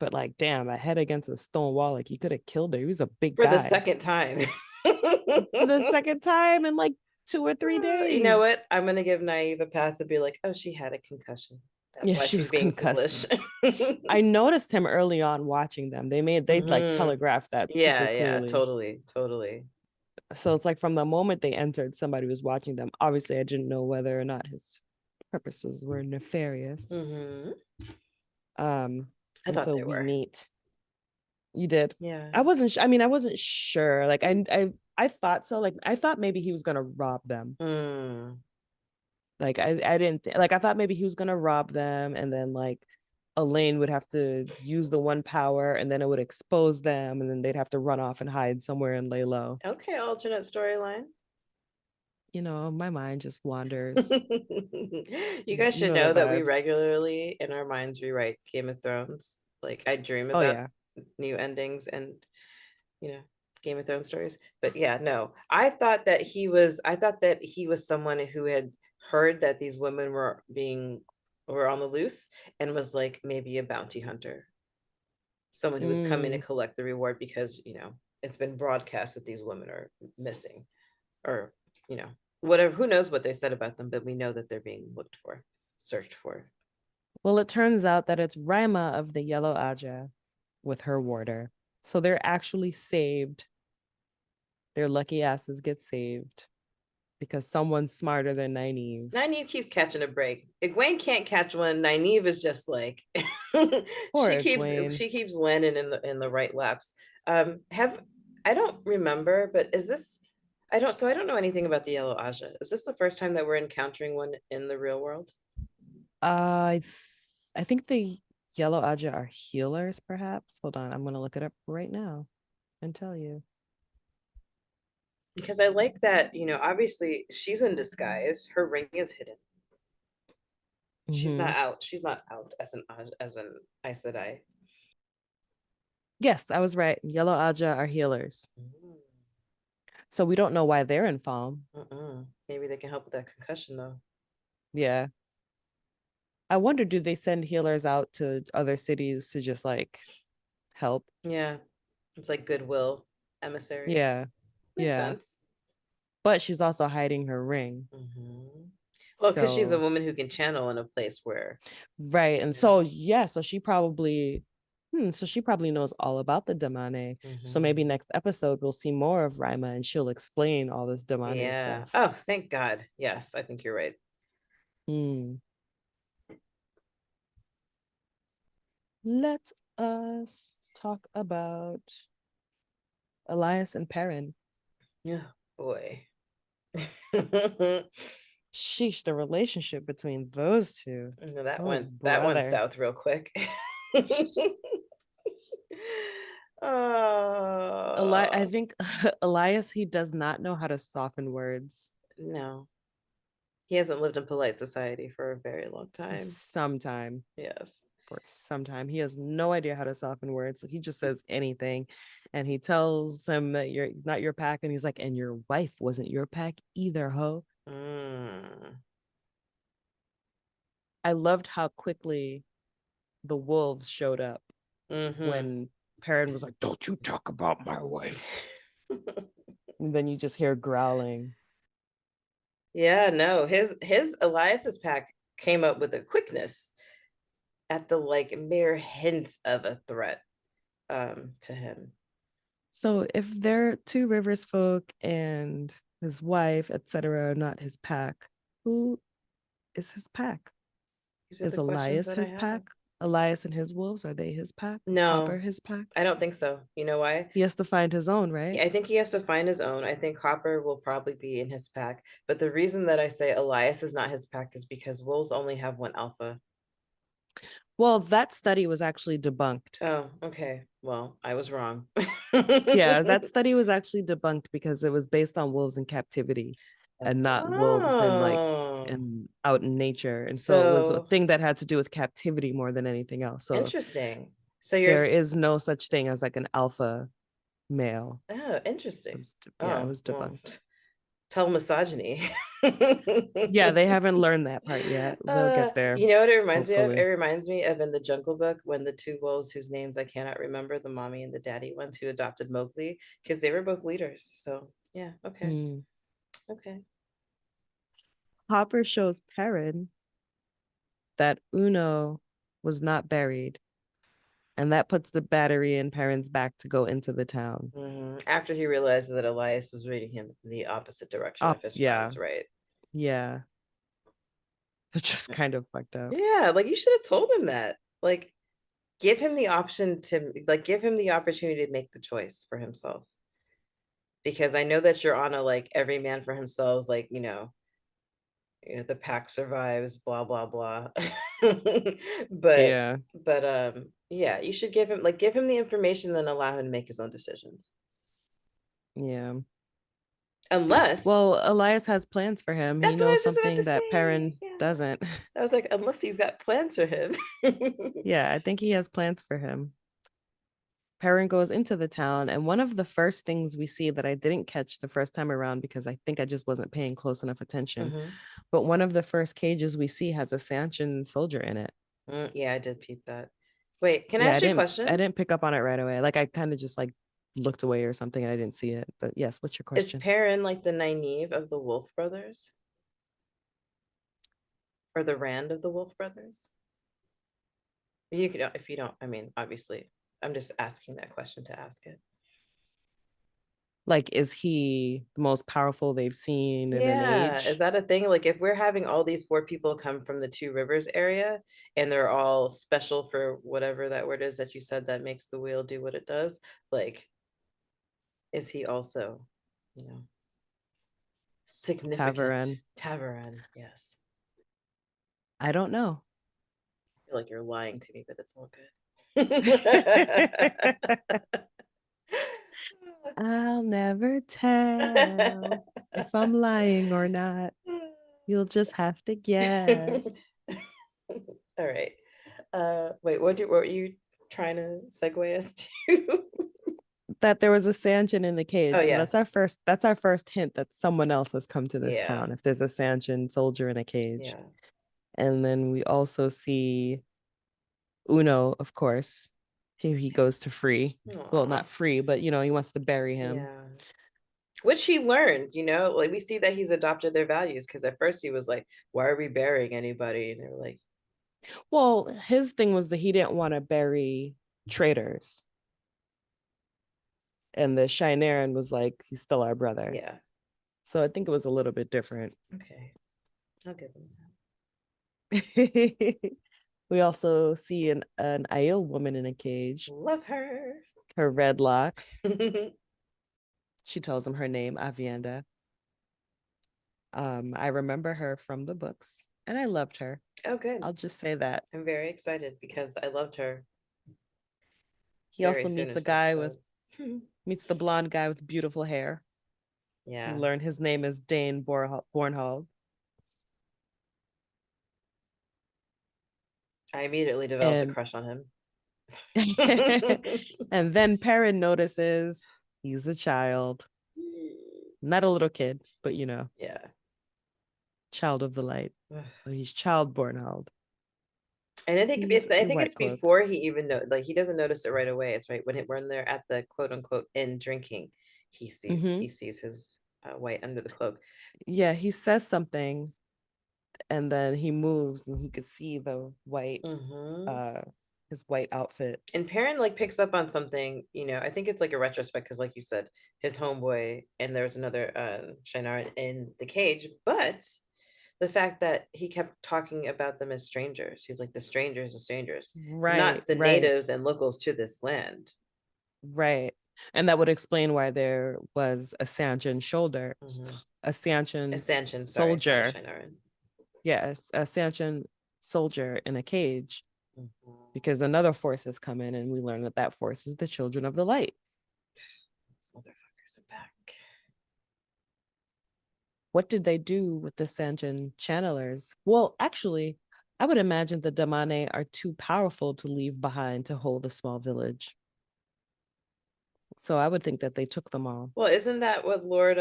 But like, damn, a head against a stone wall, like you could have killed her. He was a big For the guy. second time. For the second time in like 2 or 3 days. You know what? I'm gonna give Naive a pass and be like, oh, she had a concussion. That's Yeah, why she she's was being concussed. foolish. I noticed him early on watching them. They like Hmm. telegraphed that super Yeah, yeah, clearly. totally, totally. So it's like from the moment they entered, somebody was watching them. Obviously, I didn't know whether or not his purposes were nefarious. Hmm. Um, I and thought so they we were. meet. You did. Yeah. I wasn't. I mean, I wasn't sure. Like I thought so. Like I thought maybe he was gonna rob them. Mm. Like I didn't like I thought maybe he was gonna rob them, and then like Elaine would have to use the one power, and then it would expose them, and then they'd have to run off and hide somewhere and lay low. Okay, alternate storyline. You know, my mind just wanders. You guys You should know the know that we vibes. regularly in our minds rewrite Game of Thrones. Like I dream Oh about yeah. new endings and you know, Game of Thrones stories. But yeah, no. I thought that he was someone who had heard that these women were on the loose and was like maybe a bounty hunter. Someone who was coming to Mm. collect the reward because, it's been broadcast that these women are missing or, you know, whatever, who knows what they said about them, but we know that they're being looked for, searched for. Well, it turns out that it's Rima of the Yellow Aja with her warder. So they're actually saved. Their lucky asses get saved because someone's smarter than Nynaeve. Nynaeve keeps catching a break. Egwene can't catch one. Nynaeve is just like Poor she keeps Egwene. she keeps landing in the right laps. Have I don't remember, but is this I don't know anything about the Yellow Aja. Is this the first time that we're encountering one in the real world? Uh, I, I think the Yellow Aja are healers, perhaps. Hold on, I'm gonna look it up right now and tell you. Because I like that, obviously she's in disguise. Her ring is hidden. She's not Hmm. out. She's not out as an Aes Sedai. Yes, I was right. Yellow Aja are healers. Mm, So we don't know why they're in Falm. maybe they can help with that concussion though. Yeah. I wonder, do they send healers out to other cities to just like help? Yeah, it's like goodwill emissaries. Yeah. Makes Yeah. sense. But she's also hiding her ring. Hmm. Well, because she's a So, woman who can channel in a place where, right. And you know. so, yeah, so she probably knows all about the Damane. So maybe Hmm. next episode we'll see more of Rima and she'll explain all this Damane Yeah. stuff. Oh, thank God. Yes, I think you're right. Hmm. Let us talk about Elias and Perrin. Yeah, boy. Sheesh, the relationship between those two. No, that Oh, went brother. south real quick. I Oh think Elias, he does not know how to soften words no, he hasn't lived in polite society for a very long for time. some time. Yes. For some time. He has no idea how to soften words. So he just says anything. And he tells him that you're not your pack. And he's like, and your wife wasn't your pack either, ho. Mm. I loved how quickly the wolves showed up Mm-hmm. when Perrin was like, don't you talk about my wife. And then you just hear growling. Yeah, no, his Elias's pack came up with a quickness at the like mere hints of a threat to him. So if they're two rivers folk and his wife, etc., are not his pack, who is his pack? These are Is the questions Elias that I his have. pack? Elias and his wolves, are they his pack? Is Hopper No, his pack? I don't think so. You know why? He has to find his own, right? Yeah, I think he has to find his own. I think Hopper will probably be in his pack. But the reason that I say Elias is not his pack is because wolves only have one alpha. Well, that study was actually debunked. Oh, okay. Well, I was wrong. Yeah, that study was actually debunked because it was based on wolves in captivity and not wolves in Oh, out in nature. And so it was a so thing that had to do with captivity more than anything else. So interesting. So you're, there is no such thing as like an alpha male. oh, interesting. Yeah, it Oh, was well, debunked. tell misogyny. Yeah, they haven't learned that part yet. They'll get there, You know what it reminds me of? It hopefully. reminds me of in the Jungle Book when the two wolves whose names I cannot remember, the mommy and the daddy ones who adopted Mowgli, because they were both leaders. So yeah, okay. Mm. Okay. Hopper shows Perrin that Uno was not buried, and that puts the battery in Perrin's back to go into the town. After he realized that Elias was reading him the opposite direction of Up, his yeah, friends, right? yeah. It's just kind of fucked up. Yeah, like you should have told him that. Like, give him the option to, like, give him the opportunity to make the choice for himself. Because I know that you're on a like every man for himself, like, the pack survives, blah blah blah. but Yeah, yeah, you should give him the information, then allow him to make his own decisions. yeah. Unless Well, Elias has plans for him. He that's what I knows was just about to something that say. Perrin Yeah. doesn't. I was like, unless he's got plans for him. Yeah, I think he has plans for him. Perrin goes into the town, and one of the first things we see that I didn't catch the first time around because I think I just wasn't paying close enough attention, Hmm. but one of the first cages we see has a Sanchin soldier in it. Yeah, I did peep that. Wait, can I Yeah, ask you a I question? didn't pick up on it right away. Like I kind of just like looked away or something and I didn't see it. But yes, what's your Is question? Perrin like the Nynaeve of the Wolf Brothers? Or the Rand of the Wolf Brothers? You can, if you don't, I mean, obviously, I'm just asking that question to ask it. Like, is he the most powerful they've seen in an Yeah, is age? that a thing? Like, if we're having all these four people come from the Two Rivers area and they're all special for whatever that word is that you said that makes the wheel do what it does, like, is he also, you know, significant? Tavaran. Tavaran, yes. I don't know. I feel like you're lying to me, but it's all good. I'll never tell if I'm lying or not. You'll just have to guess. All right. Wait, what were you trying to segue us to? That there was a Sanchin in the Oh, cage. So yes. that's our first hint that someone else has come to this Yeah. town if there's a Sanchin soldier in a cage. Yeah. And then we also see Uno, of course. He goes to free. Well, Aw. not free, but he wants to bury him. Yeah. Which he learned, like we see that he's adopted their values because at first he was like, why are we burying anybody? And they were like, Well, his thing was that he didn't want to bury traitors. And the Shineran was like, he's still our brother. yeah, So I think it was a little bit different. okay, I'll give him We also see an Aiel woman in a that. cage, Love her. her red locks. She tells him her name, Avienda. I remember her from the books, and I loved her. Oh, good. I'll just say that. I'm very excited because I loved her He very also soon meets a into the guy with episode. meets the blonde guy with beautiful hair. We Yeah, learn his name is Dane Bornhald. I immediately developed a And crush on him. and then Perrin notices he's a child. Not a little kid, but Yeah. child of the light. So he's child Bornhald. And I think He's it's I a think white it's cloak. before he even know like he doesn't notice it right away. It's right when they're at the quote unquote inn drinking, Mm-hmm. he sees his white under the cloak. Yeah, he says something and then he moves and he could see the white Hmm. uh his white outfit. And Perrin like picks up on something, I think it's like a retrospect because, like you said, his homeboy and there's another Shinar in the cage, but the fact that he kept talking about them as strangers. He's like the strangers, Right, not the right, natives and locals to this land. right. And that would explain why there was a Sanjian shoulder, Mm-hmm. a Sanjian Ascension, sorry, not a soldier. Shinaran. Yes, a Sanjian soldier in a cage, Mm-hmm. because another force has come in, and we learn that that force is the Children of the Light. These motherfuckers are back. What did they do with the Sanjian channelers? Well, actually, I would imagine the Damane are too powerful to leave behind to hold a small village. So I would think that they took them all. Well, isn't that what Lord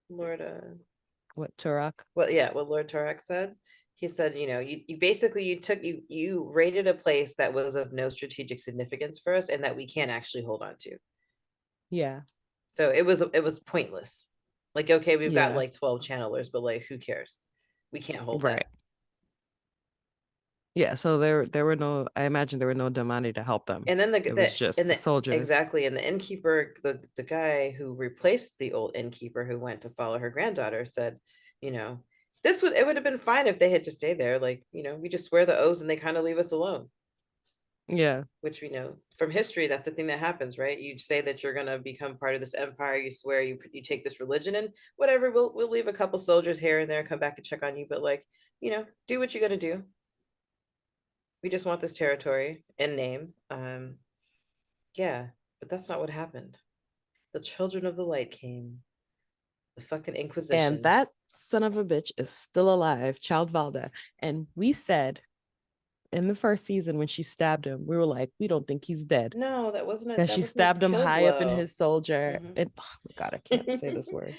What, Turok? well, yeah, what Lord Torak said? He said, you basically you raided a place that was of no strategic significance for us and that we can't actually hold on to. Yeah, So it was pointless. Like, okay, we've got yeah, like 12 channelers, but like who cares? We can't hold right. that. Yeah, so there were no, I imagine there were no Damani to help them. And then It was just the soldiers. exactly, and the innkeeper, the guy who replaced the old innkeeper who went to follow her granddaughter said, you know, it would have been fine if they had just stayed there. Like, we just swear the oaths and they kind of leave us alone. Yeah, Which we know from history, that's the thing that happens, right? You say that you're gonna become part of this empire, you swear you take this religion and whatever, we'll leave a couple soldiers here and there, come back and check on you, but like, do what you gotta do. We just want this territory and name. Yeah, but that's not what happened. The children of the light came. The fucking and Inquisition. that son of a bitch is still alive, Child Valda. And we said in the first season when she stabbed him, we were like, we don't think he's dead. No, And that she wasn't a stabbed him kill high up in blow. his soldier. Mm-hmm. And oh my God, I can't say this word.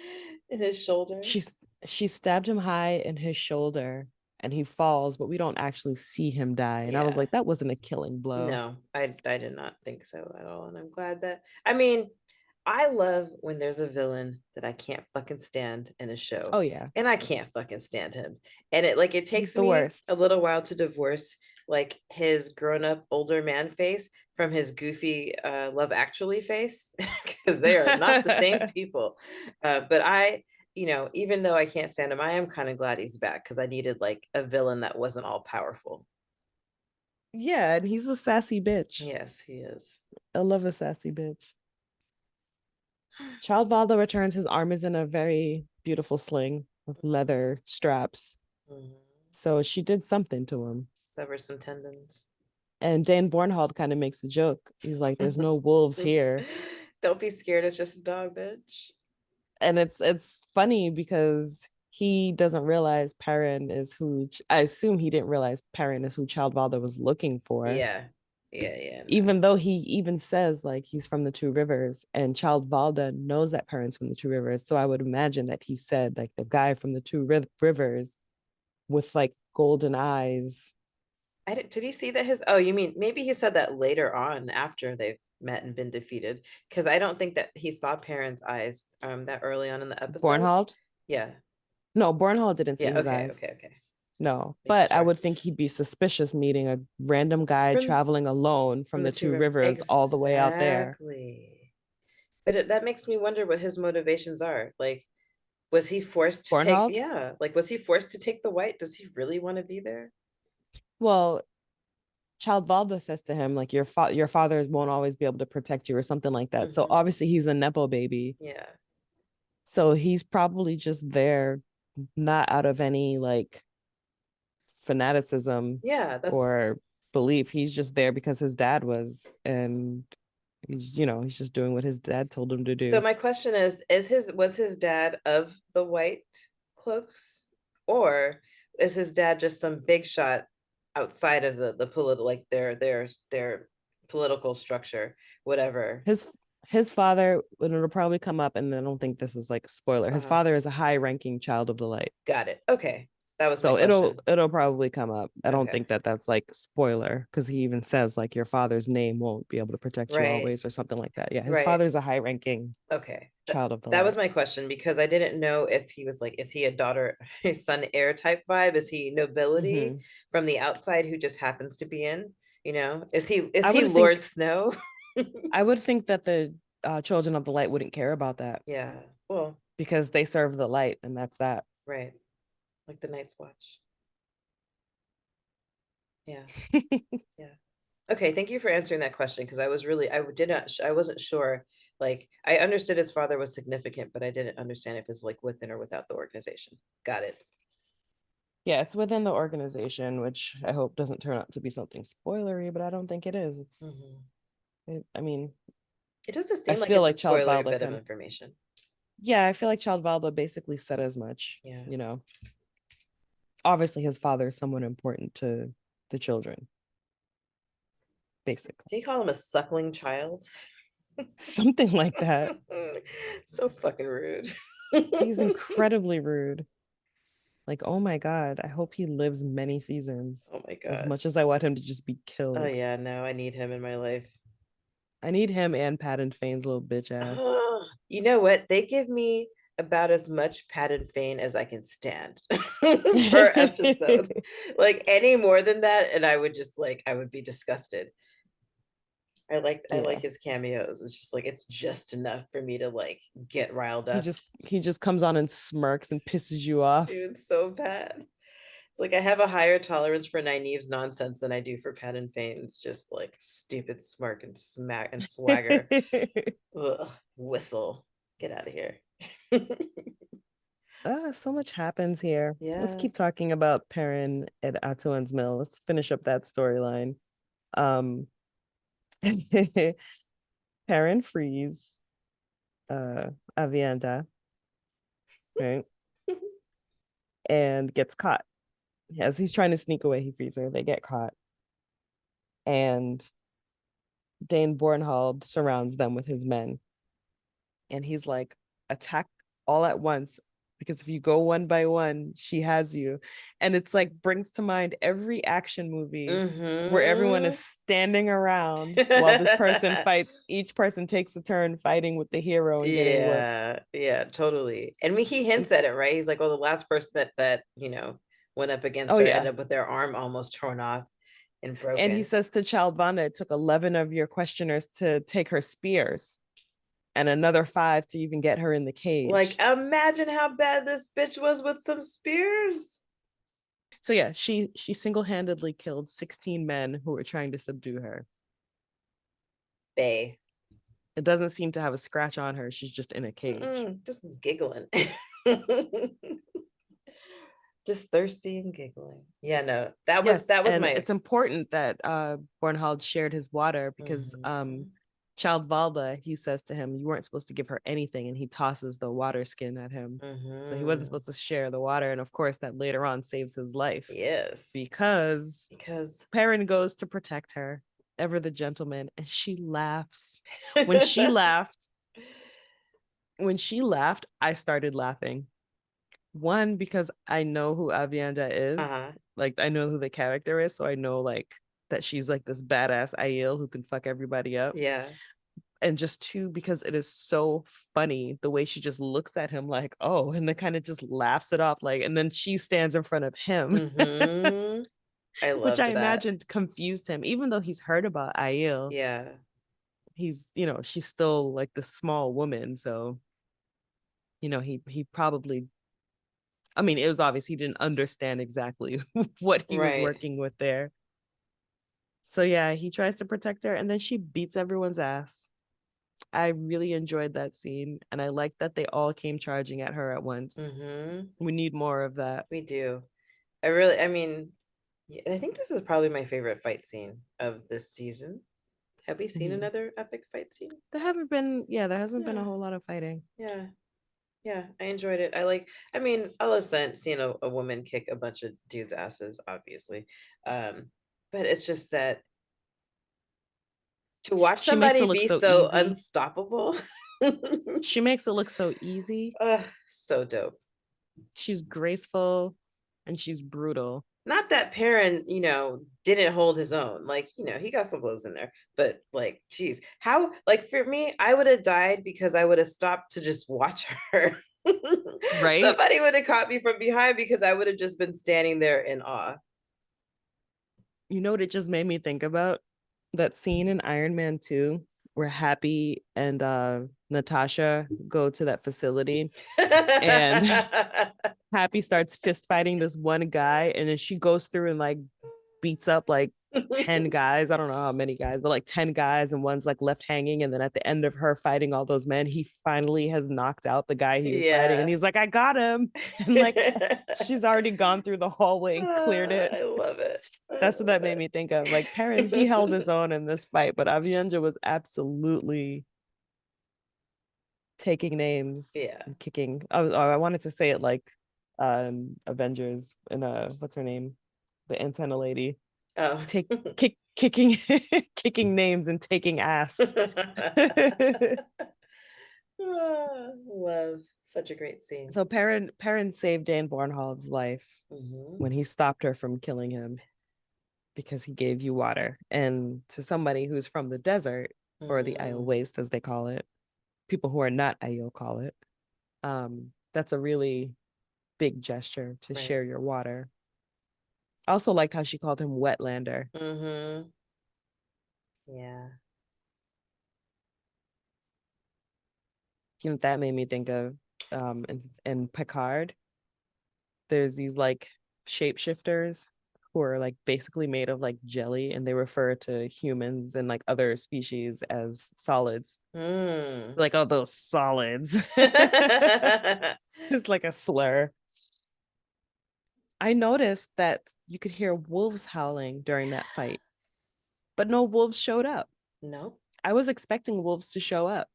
In his shoulder. She she stabbed him high in his shoulder, and he falls, but we don't actually see him die. And I was Yeah. like, that wasn't a killing blow. No, I did not think so at all. And I'm glad that, I mean, I love when there's a villain that I can't fucking stand in a show. Oh yeah, And I can't fucking stand him. And it he's takes the me a worst. little while to divorce like his grown-up older man face from his goofy Love Actually face because they are not the same people. But even though I can't stand him, I am kind of glad he's back because I needed like a villain that wasn't all powerful. Yeah, and he's a sassy bitch. Yes, he is. I love a sassy bitch. Child Valdo returns. His arm is in a very beautiful sling with leather straps. Mhm. So she did something to him. Sever some tendons. And Dane Bornhold kind of makes a joke. He's like, "There's no wolves here," Don't be scared. It's just a dog, bitch. and it's funny because he doesn't realize Perrin is who. I assume he didn't realize Perrin is who Child Valdo was looking for. Yeah. Yeah, yeah, no. Even though he even says like he's from the Two Rivers, and Child Valda knows that Perrin's from the Two Rivers. So I would imagine that he said like the guy from the Rivers with like golden eyes. Did he see that oh, you mean maybe he said that later on after they've met and been defeated? Because I don't think that he saw Perrin's eyes that early on in the episode. Bornhold? Yeah. No, Bornhold didn't see Yeah, his okay, eyes. okay, okay. No, Making but I sure. would think he'd be suspicious meeting a random guy From traveling alone from the the two Two river. Rivers all the way out there. Exactly. But that makes me wonder what his motivations are. Like, was he forced to take, Bornhold? yeah, like was he forced to take the white? Does he really want to be there? Well, Child Valda says to him, like, your father won't always be able to protect you or something like that. So Mm-hmm. obviously he's a Nepo baby. Yeah. So he's probably just there, not out of any like fanaticism Yeah, or belief. He's just there because his dad was, and he's just doing what his dad told him to so do. my question is was his dad of the white cloaks, or is his dad just some big shot outside of the political, like their political structure, whatever? His father, and it'll probably come up, and I don't think this is like a spoiler. His Uh-huh. father is a high-ranking child of the light. Got it. Okay. That was my So it'll question. it'll probably come up. I don't Okay. think that that's like spoiler because he even says like your father's name won't be able to protect you Right. always or something like that. Yeah, his Right. father's a high-ranking Okay. child of the That was light. my question because I didn't know if he was like, is he a daughter, a son heir type vibe? Is he nobility Mm-hmm. from the outside who just happens to be in? You know, is I he would Lord think Snow? I would think that the children of the light wouldn't care about that Yeah. Well, because they serve the light and that's that. right. Like the Night's Watch. Yeah. Yeah. Okay, thank you for answering that question because I was really I did not I wasn't sure. Like I understood his father was significant, but I didn't understand if it's like within or without the organization. Got it. Yeah, it's within the organization, which I hope doesn't turn out to be something spoilery, but I don't think it is. Hmm. I mean, It doesn't I seem like feel it's a like Child spoilery Valda bit of can. information. Yeah, I feel like Child Valda basically said as much. Yeah. You know, obviously his father is someone important to the children, basically. Do you call him a suckling child? Something like that. So fucking rude. He's incredibly rude. Like, oh my God, I hope he lives many seasons Oh my as God. much as I want him to just be Oh killed. yeah, no, I need him in my life. I need him and Patton Fane's little bitch ass. You know what? They give me about as much Pat and Fane as I can stand per episode. Like any more than that, and I would just like I would be disgusted. I like Yeah. his cameos. It's just like it's just enough for me to like get riled He up. just he just comes on and smirks and pisses you off. Dude, it's so bad. It's like I have a higher tolerance for Nynaeve's nonsense than I do for Pat and Fane's just like stupid smirk and smack and swagger. Ugh, whistle. Get out of here. So much happens here. Let's Yeah. keep talking about Perrin at Atuan's Mill. Let's finish up that storyline. Um Perrin frees Avienda, right? And gets caught. As he's trying to sneak away, he frees her. They get caught. And Dane Bornhald surrounds them with his men. And he's like, attack all at once. Because if you go one by one, she has you. And it's like brings to mind every action movie where everyone Mm-hmm. is standing around while this person fights. Each person takes a turn fighting with the hero and getting whooped. Yeah, yeah, totally. And he hints at it, right? He's like, "Oh, the last person that went up against Oh her ended yeah. up with their arm almost torn off and And he broken." says to Chalvana, it took 11 of your questioners to take her spears and another 5 to even get her in the Like, cage. imagine how bad this bitch was with some spears. So yeah, she single-handedly killed 16 men who were trying to subdue her. Bay. It doesn't seem to have a scratch on her. She's just in a cage. Just giggling. Just thirsty and giggling. Yeah, no, that was Yes, that was and my it's important that Bornhald shared his water because Mhm. Child Valda, he says to him, you weren't supposed to give her anything, and he tosses the water skin at him. So he wasn't Mhm. supposed to share the water, and of course that later on saves his life Yes, because because Perrin goes to protect her, ever the gentleman, and she laughs. When she laughed, when she laughed, I started laughing. One, because I know who Avienda is. uh-huh. Like I know who the character is, so I know like that she's like this badass Aiel who can fuck everybody up. Yeah. And just two, because it is so funny the way she just looks at him like, oh, and then kind of just laughs it off, like, and then she stands in front of him, Mhm. I which loved I that. imagined confused him, even though he's heard about Aiel. Yeah. He's, she's still like the small woman, so he probably, I mean, it was obvious he didn't understand exactly what he was Right. working with there. So yeah, he tries to protect her and then she beats everyone's ass. I really enjoyed that scene and I like that they all came charging at her at once. Mhm. We need more of that. We do. I mean, yeah, I think this is probably my favorite fight scene of this season. Have we seen Mhm. another epic fight scene? There hasn't been a Yeah. whole lot of fighting. Yeah. Yeah, I enjoyed it. I mean, I love seeing a woman kick a bunch of dudes' asses, obviously. Um, but it's just that to watch She makes somebody it look be so so easy. unstoppable. She makes it look so easy. So dope. She's graceful and she's brutal. Not that Perrin, didn't hold his own. Like, he got some blows in there. But like, geez, how like for me, I would have died because I would have stopped to just watch her. Right? Somebody would have caught me from behind because I would have just been standing there in awe. You know what it just made me think about? That scene in Iron Man 2 where Happy and Natasha go to that facility and Happy starts fist fighting this one guy, and then she goes through and like beats up like 10 guys. I don't know how many guys, but like 10 guys, and one's like left hanging. And then at the end of her fighting all those men, he finally has knocked out the guy he was fighting. And Yeah. he's like, I got him. And like she's already gone through the hallway and cleared it. I love it. I That's what love that made me think of. Like Perrin, he held his own in this fight, but Aviendra was absolutely taking names Yeah. and kicking. I wanted to say it like Avengers and what's her name? The antenna lady. Oh. Kicking kicking names and taking ass. Love. Such a great scene. So Perrin saved Dan Bornhold's life when he stopped her from killing him because he gave you water. And to somebody who's from the desert, or the Isle Waste as they call it, people who are not Aiel call it, that's a really big gesture to Right. share your water. I also liked how she called him Wetlander. Yeah. You know what that made me think of? In Picard, there's these like shapeshifters who are like basically made of like jelly, and they refer to humans and like other species as solids. Like, oh, those solids. It's like a slur. I noticed that you could hear wolves howling during that fight, but no wolves showed up. No. I was expecting wolves to show up.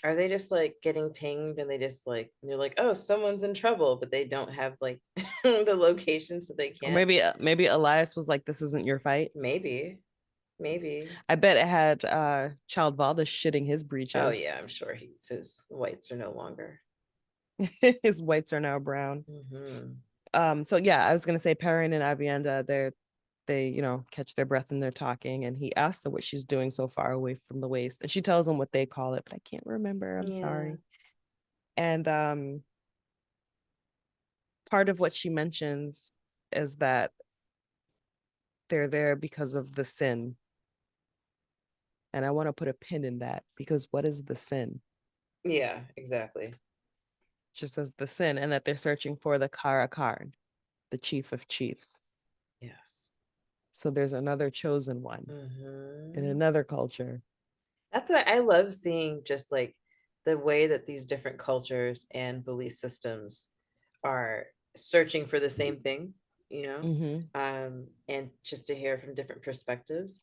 Are they just like getting pinged and they just like, you're like, oh, someone's in trouble, but they don't have like the location, so they Or can't? maybe Elias was like, this isn't your fight. Maybe. I bet it had Child Valda shitting his Oh breeches. yeah, I'm sure his whites are no longer. His whites are now brown. So yeah, I was gonna say Perrin and Avienda, they catch their breath and they're talking, and he asks her what she's doing so far away from the waste, and she tells him what they call it, but I can't remember. I'm sorry. And part of what she mentions is that they're there because of the sin. And I want to put a pin in that, because what is the sin? Yeah, exactly. Just says the sin, and that they're searching for the Kara Karn, the chief of chiefs. Yes. So there's another chosen one in another culture. That's what I love seeing, just like the way that these different cultures and belief systems are searching for the same thing, and just to hear from different perspectives.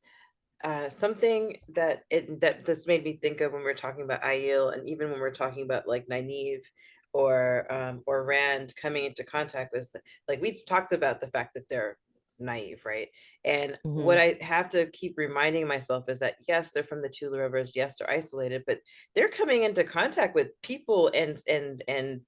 Something that this made me think of when we're talking about Aiel, and even when we're talking about like Nynaeve or Rand coming into contact with, like we've talked about the fact that they're naive, right? And what I have to keep reminding myself is that yes, they're from the two rivers, yes, they're isolated, but they're coming into contact with people and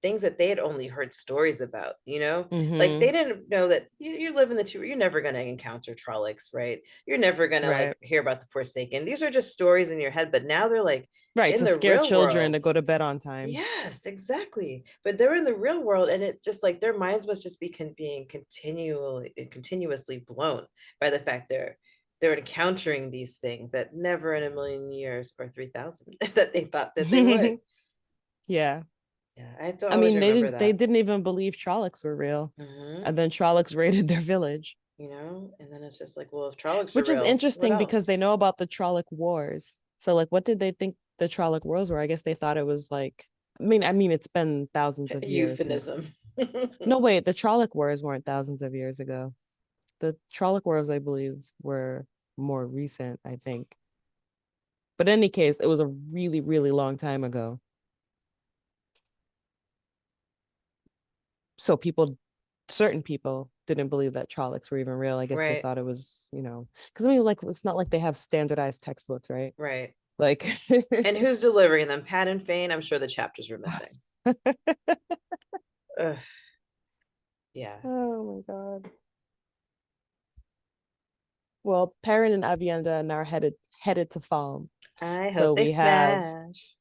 things that they had only heard stories about, like they didn't know that you live in the two, you're never going to encounter Trollocs, right? You're never going to like hear about the Forsaken. These are just stories in your head, but now they're like Right, in to the scare real children to world. go to bed on time. Yes, exactly. But they're in the real world, and it just like their minds must just be being continuously blown by the fact they're encountering these things that never in a million years or 3,000 that they thought that they would. Yeah. Yeah, I have to I always mean, remember they that. didn't even believe Trollocs were real. And then Trollocs raided their village. And then it's just like, well, if Trollocs are Which is real, what interesting because they else? know about the Trolloc Wars. So like what did they think the Trolloc Wars were? I guess they thought it was like I mean it's been thousands of years since. Euphemism. No, wait, the Trolloc Wars weren't thousands of years ago. The Trolloc Wars, I believe, were more recent, I think. But in any case, it was a really, really long time ago. So certain people didn't believe that Trollocs were even real. I guess they Right. thought it was, because I mean, like, it's not like they have standardized textbooks, right? Right. Like, And who's delivering them? Pat and Fane? I'm sure the chapters were missing. Ugh. Yeah. Oh my God. Well, Perrin and Avienda are now headed to Falm. I So hope they we have smash.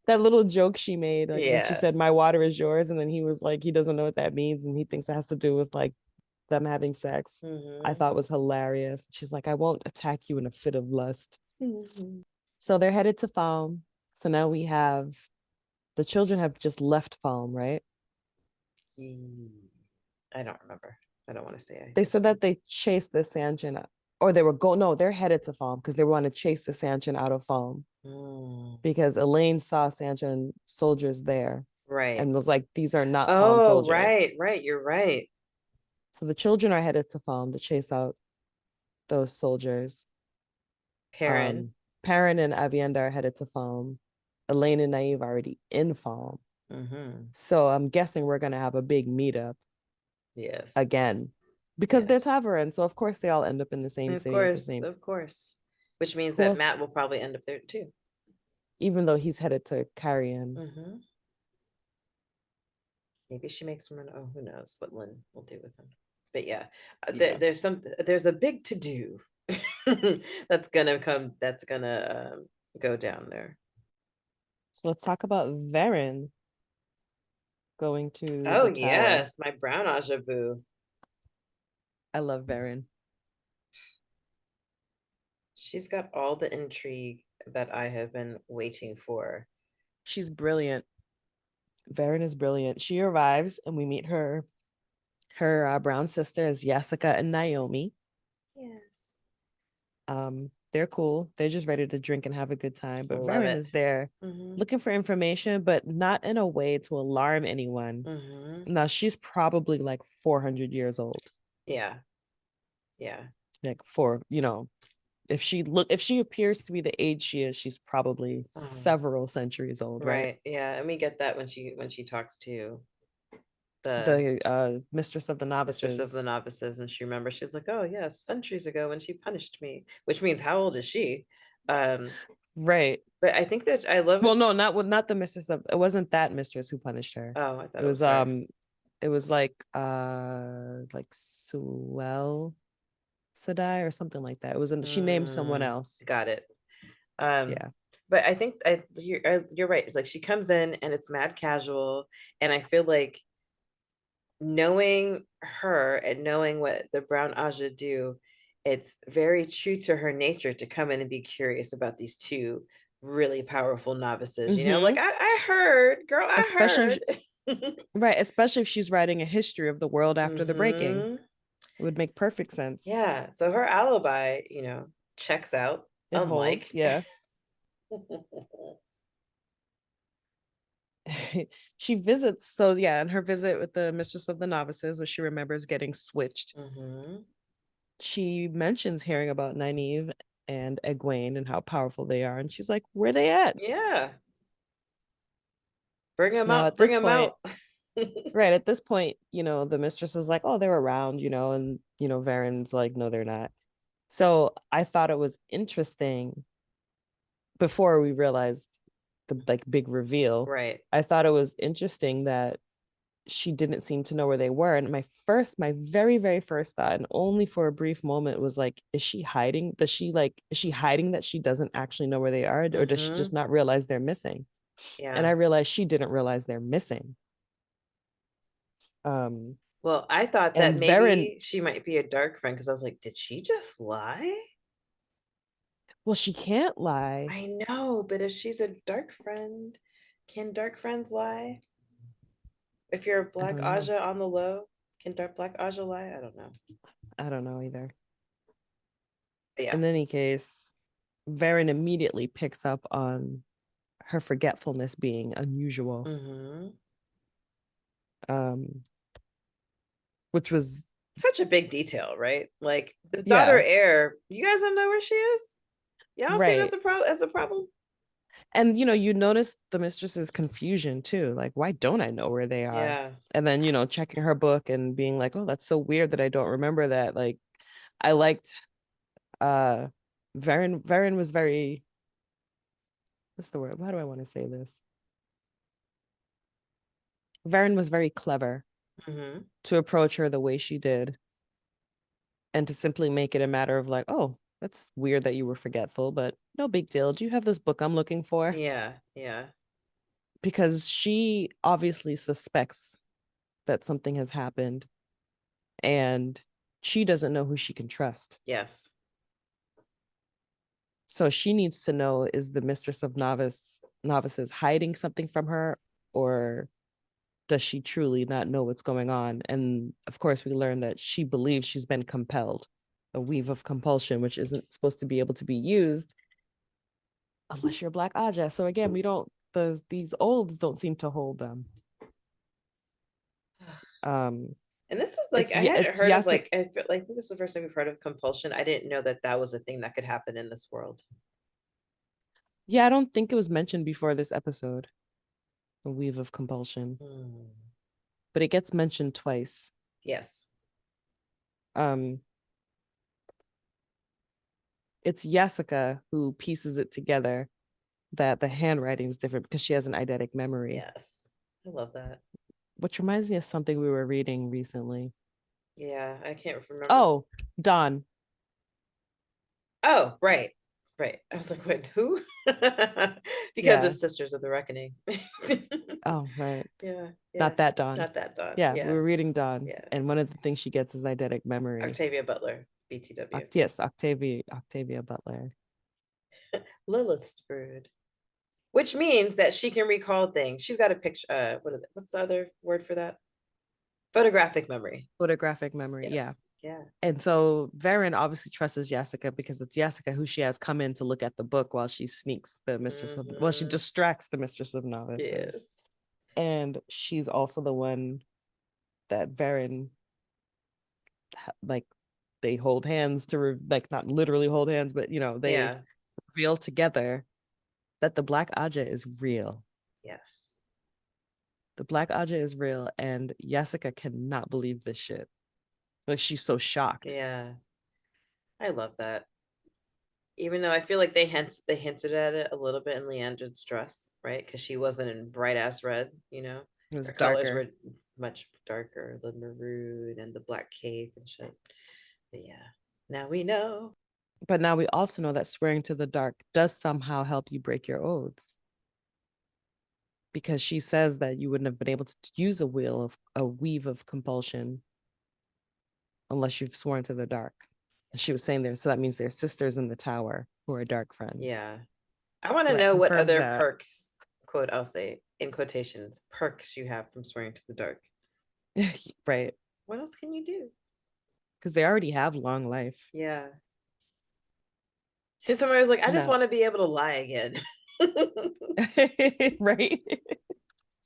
that little joke she made, like when she Yeah. said, "My water is yours," and then he was like, he doesn't know what that means, and he thinks it has to do with like them having sex, I Mm-hmm. thought was hilarious. She's like, I won't attack you in a fit of lust. Mm-hmm. So they're headed to Falm. So now we have the children have just left Falm, right? I don't remember. I don't want to say I They said that misremember. they chased the Sanchin, or they were going, no, they're headed to Falm because they want to chase the Sanchin out of Falm Mm. because Elaine saw Sanchin soldiers there Right. and was like, these are not Falm Oh, soldiers. right, right. You're right. So the children are headed to Falm to chase out those soldiers. Perrin. Perrin and Avienda are headed to Falm. Elaine and Naive are already in Falm. Mm-hmm. So I'm guessing we're gonna have a big meetup Yes. again because they're Yes. Tavaran. So of course they all end up in the same Of city at the course, same time. of course. Which means Who that else? Matt will probably end up there too. Even though he's headed to Carrion. Mm-hmm. Maybe she makes him run. Oh, who knows what Lynn will do with him. But yeah, Yeah. there's a big to do that's gonna go down there. So let's talk about Varen going to Oh the tower. yes, my brown Aja Boo. I love Varen. She's got all the intrigue that I have been waiting for. She's brilliant. Varen is brilliant. She arrives and we meet her brown sisters, Jessica and Naomi. Yes. They're cool. They're just ready to drink and have a good time. But Love Varen it. is there Mm-hmm. looking for information, but not in a way to alarm anyone. Mm-hmm. Now she's probably like 400 years old. Yeah. Yeah. Like if she appears to be the age she is, she's probably Oh, several centuries old, right? right. Yeah. And we get that when she talks to the The mistress of the mistress of novices. the novices, and she remembers she's like, oh yes, centuries ago when she punished me, which means how old is she? Um, Right. but I think that I love Well, it. no, not the mistress of it wasn't that mistress who punished her. Oh, I thought It it was was her. it was like Suel Sadai or something like that. It was she named someone else. Got it. Um, Yeah. but I think you're right. It's like she comes in and it's mad casual, and I feel like knowing her and knowing what the brown Aja do, it's very true to her nature to come in and be curious about these two really powerful novices. You know, like Mm-hmm. I heard, girl, I Especially heard. if, right, especially if she's writing a history of the world after the breaking. Mm-hmm. It would make perfect sense. Yeah. So her alibi, checks out. It holds, Unlike. yeah. She visits, so yeah, and her visit with the mistress of the novices, where she remembers getting switched. Mm-hmm. She mentions hearing about Nynaeve and Egwene and how powerful they are, and she's like, "Where they at?" Yeah. Bring him Now out. at Bring this him point, out. right at this point, the mistress is like, "Oh, they're around," and Varen's like, "No, they're not." So I thought it was interesting before we realized the like big reveal. Right. I thought it was interesting that she didn't seem to know where they were. And my very, very first thought, and only for a brief moment, was like, is she hiding? Is she hiding that she doesn't actually know where they are? Or does she Mm-hmm. just not realize they're missing? And Yeah. I realized she didn't realize they're missing. Um, Well, I thought that and Varen, maybe she might be a dark friend because I was like, did she just lie? well, she can't lie. I know, but if she's a dark friend, can dark friends lie? If you're a I black don't know. Aja on the low, can dark black Aja lie? I don't know. I don't know either. But yeah. In any case, Varen immediately picks up on her forgetfulness being unusual. Mm-hmm. Um, which was Such a big detail, right? Like the daughter yeah, heir, you guys don't know where she is? Y'all see that's right. a problem as a problem? And you notice the mistress's confusion too. Like, why don't I know where they are? Yeah. And then, checking her book and being like, oh, that's so weird that I don't remember that. Like, I liked uh Varen was very, what's the word? How do I want to say this? Varen was very clever Mm-hmm. to approach her the way she did and to simply make it a matter of like, oh, that's weird that you were forgetful, but no big deal. Do you have this book I'm looking for? Yeah. Yeah. Because she obviously suspects that something has happened and she doesn't know who she can trust. Yes. So she needs to know, is the mistress of novices hiding something from her, or does she truly not know what's going on? And of course, we learn that she believes she's been compelled, a weave of compulsion, which isn't supposed to be able to be used unless you're Black Aja. So again, we don't, these olds don't seem to hold them. Um, And this is like, it's I hadn't it's heard of Yasuk. like, I feel like, I think this is the first time we've heard of compulsion. I didn't know that that was a thing that could happen in this world. Yeah, I don't think it was mentioned before this episode, a weave of compulsion, Hmm. but it gets mentioned twice. Yes. Um, it's Yasuka who pieces it together that the handwriting is different because she has an eidetic memory, Yes. I love that. which reminds me of something we were reading recently. Yeah, I can't remember. Oh, Dawn. Oh, right. Right. I was like, wait, who? Because of Yeah. Sisters of the Reckoning. Oh, right. Yeah, yeah. Not that Dawn. Not that Dawn. Yeah, we Yeah, were reading Dawn, yeah. and one of the things she gets is eidetic memory. Octavia Butler, BTW. Yes, Octavia Butler. Lilith's brood. Which means that she can recall things. She's got a picture. What's the other word for that? Photographic memory. Photographic memory. Yeah. Yes. Yeah. And so Varen obviously trusts Yasuka because it's Yasuka who she has come in to look at the book while she sneaks the mistress of, well, she Mm-hmm. distracts the mistress of novices. Yes. And she's also the one that Varen, like, they hold hands to like, not literally hold hands, but they Yeah. reveal together that the Black Aja is real. Yes. The Black Aja is real, and Yasuka cannot believe this shit. Like, she's so shocked. Yeah. I love that. Even though I feel like they hinted at it a little bit in Leandra's dress, right? Because she wasn't in bright ass red, you know. It was Her colors darker. were much darker, the maroon and the black cape and shit. But yeah, now we know. But now we also know that swearing to the dark does somehow help you break your oaths. Because she says that you wouldn't have been able to use a weave of compulsion unless you've sworn to the dark. And she was saying there, so that means they're sisters in the tower who are dark friends. Yeah, I want So to that know what confirms other that. perks, quote, I'll say in quotations, perks you have from swearing to the dark. Right. What else can you do? Because they already have long life. Yeah. If somebody was like, I just No. want to be able to lie again. Right.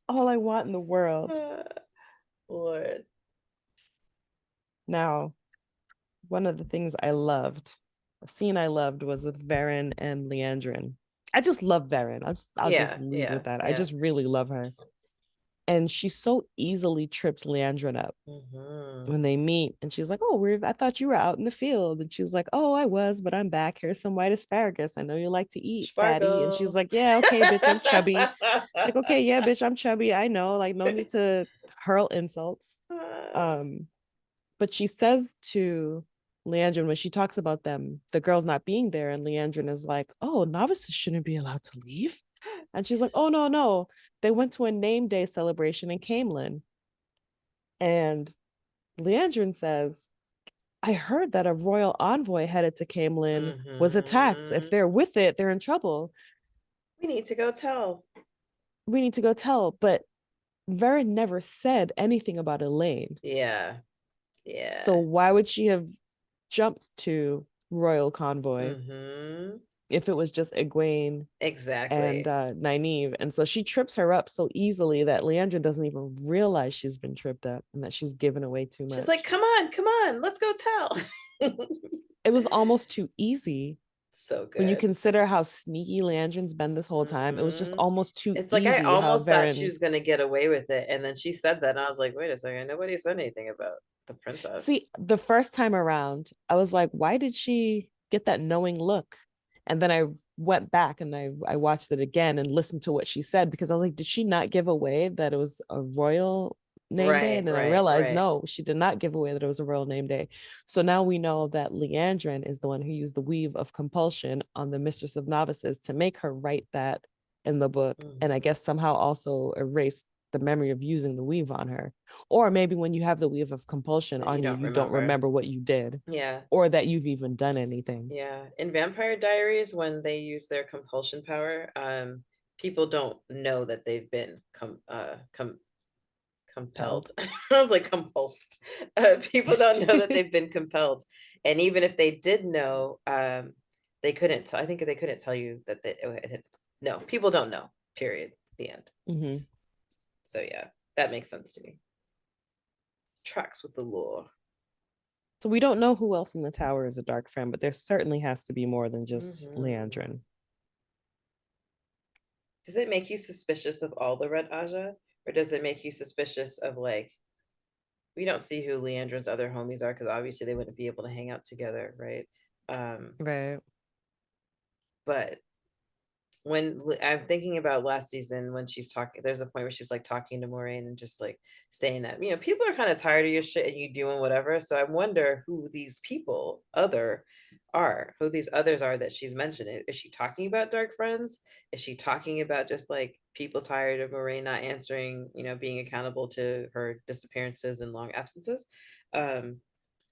All I want in the world. Lord. Now, one of the things I loved, a scene I loved was with Varen and Leandrin. I just love Varen. I'll just Yeah, lead yeah, with that. I yeah. just really love her. And she so easily trips Leandrin up Mm-hmm. when they meet. And she's like, "Oh, I thought you were out in the field." And she's like, "Oh, I was, but I'm back. Here's some white asparagus. I know you like to eat, fatty." And she's Sparkle. like, "Yeah, okay, bitch, I'm chubby." Like, "Okay, yeah, bitch, I'm chubby. I know. Like, no need to hurl insults." Um, but she says to Leandrin when she talks about them, the girls not being there, and Leandrin is like, "Oh, novices shouldn't be allowed to leave." And she's like, "Oh, no, no. They went to a name day celebration in Camelin." And Leandrin says, "I heard that a royal envoy headed to Camelin was attacked. If Mm-hmm. they're with it, they're in trouble. We need to go tell. We need to go tell." But Varen never said anything about Elaine. Yeah, So yeah. why would she have jumped to royal convoy Mm-hmm. if it was just Egwene and Exactly. Nynaeve? And so she trips her up so easily that Leandra doesn't even realize she's been tripped up and that she's given away too She's like, much. come on, let's go tell. It was almost too easy So when you good. consider how sneaky Leandrin's been this whole time. It was just Mm-hmm. almost too It's like I easy how almost thought she Varen. was gonna get away with it, and then she said that, and I was like, wait a second, nobody said anything about the See, princess. the first time around, I was like, why did she get that knowing look? And then I went back and I watched it again and listened to what she said because I was like, did she not give away that it was a royal name day? Right, And then I right, realized, right. no, she did not give away that it was a royal name day. So now we know that Leandrin is the one who used the weave of compulsion on the Mistress of Novices to make her write that in the book. And I Mm-hmm. guess somehow also erase the memory of using the weave on her. Or maybe when you have the weave of compulsion And on you, don't you don't remember what you did. Yeah. Or that you've even done anything. Yeah. In Vampire Diaries, when they use their compulsion power, people don't know that they've been compelled. I was like compulsed. People don't know that they've been compelled. And even if they did know, they couldn't I think they couldn't tell you that no, people don't know. Period. The end. Mm-hmm. So yeah, that makes sense to me. Tracks with the lore. So we don't know who else in the tower is a dark friend, but there certainly has to be more than just Leandrin. Does it make you suspicious of all the Red Aja? Or does it make you suspicious of like, we don't see who Leandrin's other homies are because obviously they wouldn't be able to hang out together, right? Right. But when I'm thinking about last season when she's talking, there's a point where she's like talking to Moraine and just like saying that, people are kind of tired of your shit and you doing whatever. So I wonder who these who these others are that she's mentioning. Is she talking about dark friends? Is she talking about just like people tired of Moraine not answering, being accountable to her disappearances and long absences? I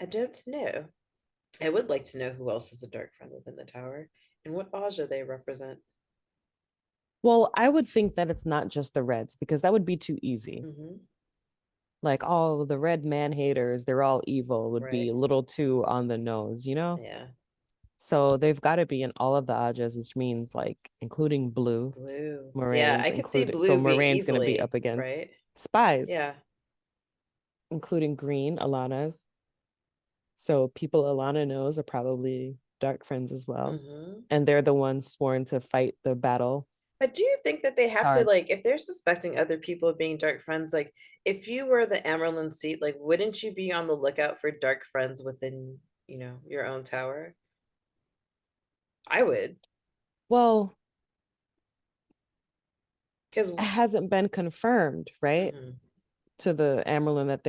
don't know. I would like to know who else is a dark friend within the tower and what Aja they represent. Well, I would think that it's not just the Reds because that would be too easy. Mm-hmm. Like, oh, the Red man haters, they're all evil would be Right. a little too on the nose, Yeah. So they've got to be in all of the Ajas, which means like including Blue, Blue. Yeah, Moraine's I could see included. So blue being Moraine's going to be up easily, against right? spies, Yeah. including Green, Alana's. So people Alana knows are probably dark friends as well. Mm-hmm. And they're the ones sworn to fight the battle. But do you think that they have to Hard. like, if they're suspecting other people of being dark friends, like if you were the Amerlin seat, like wouldn't you be on the lookout for dark friends within, your own tower? I would. Well, Because it hasn't been confirmed, right? mm-hmm. To the Amerlin that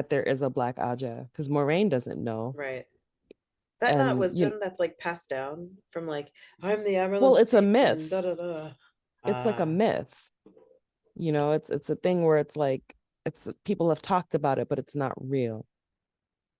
there is a Black Aja, because Moraine doesn't know. Right. Is that not And wisdom that's like passed down from like, I'm the Amerlin well, it's a seat and da myth. da da. It's like a Ah, myth. It's a thing where it's like it's people have talked about it, but it's not real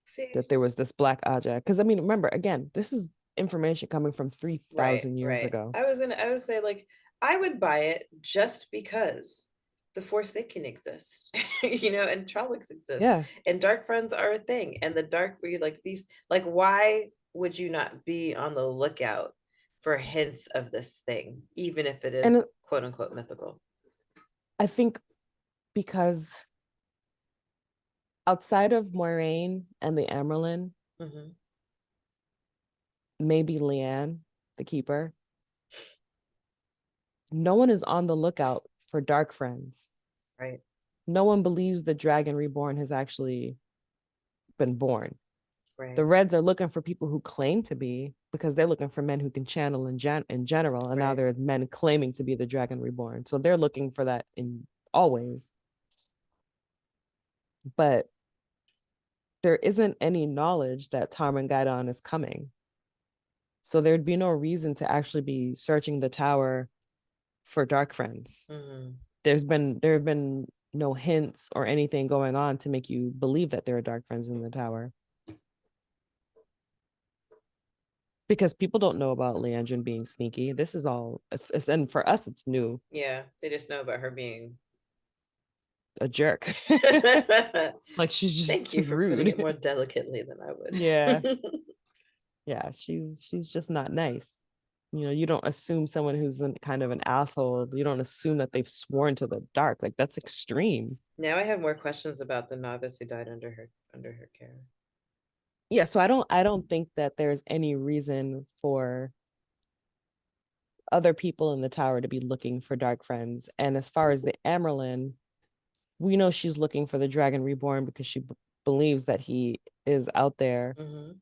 see. that there was this Black Aja. Because I mean, remember, again, this is information coming from Right, 3,000 years right. ago. I would say like I would buy it just because the Forsaken exist, and Trollocs exist, Yeah. and dark friends are a thing, and the dark where you like these like why would you not be on the lookout for hints of this thing, even if it And is quote unquote mythical? I think because outside of Moiraine and the Amerlin, Mm-hmm. maybe Leanne, the keeper, no one is on the lookout for dark friends. Right, No one believes the Dragon Reborn has actually been born. right, The Reds are looking for people who claim to be, because they're looking for men who can channel in general, and now right. there are men claiming to be the Dragon Reborn. So they're looking for that in always. But there isn't any knowledge that Tarmangaidon is coming. So there'd be no reason to actually be searching the tower for dark friends. Mm-hmm. There have been no hints or anything going on to make you believe that there are dark friends in the tower. Because people don't know about Leandrin being sneaky. This is all, and for us, it's new. Yeah, they just know about her being. A jerk. Like she's Thank just you for putting it rude. more delicately than I Yeah, would. yeah. She's just not nice. You don't assume someone who's kind of an asshole. You don't assume that they've sworn to the dark. Like that's extreme. Now I have more questions about the novice who died under her care. Yeah, so I don't think that there's any reason for other people in the tower to be looking for dark friends. And as far as the Amerlin, we know she's looking for the Dragon Reborn because she believes that he is out there. Mm-hmm.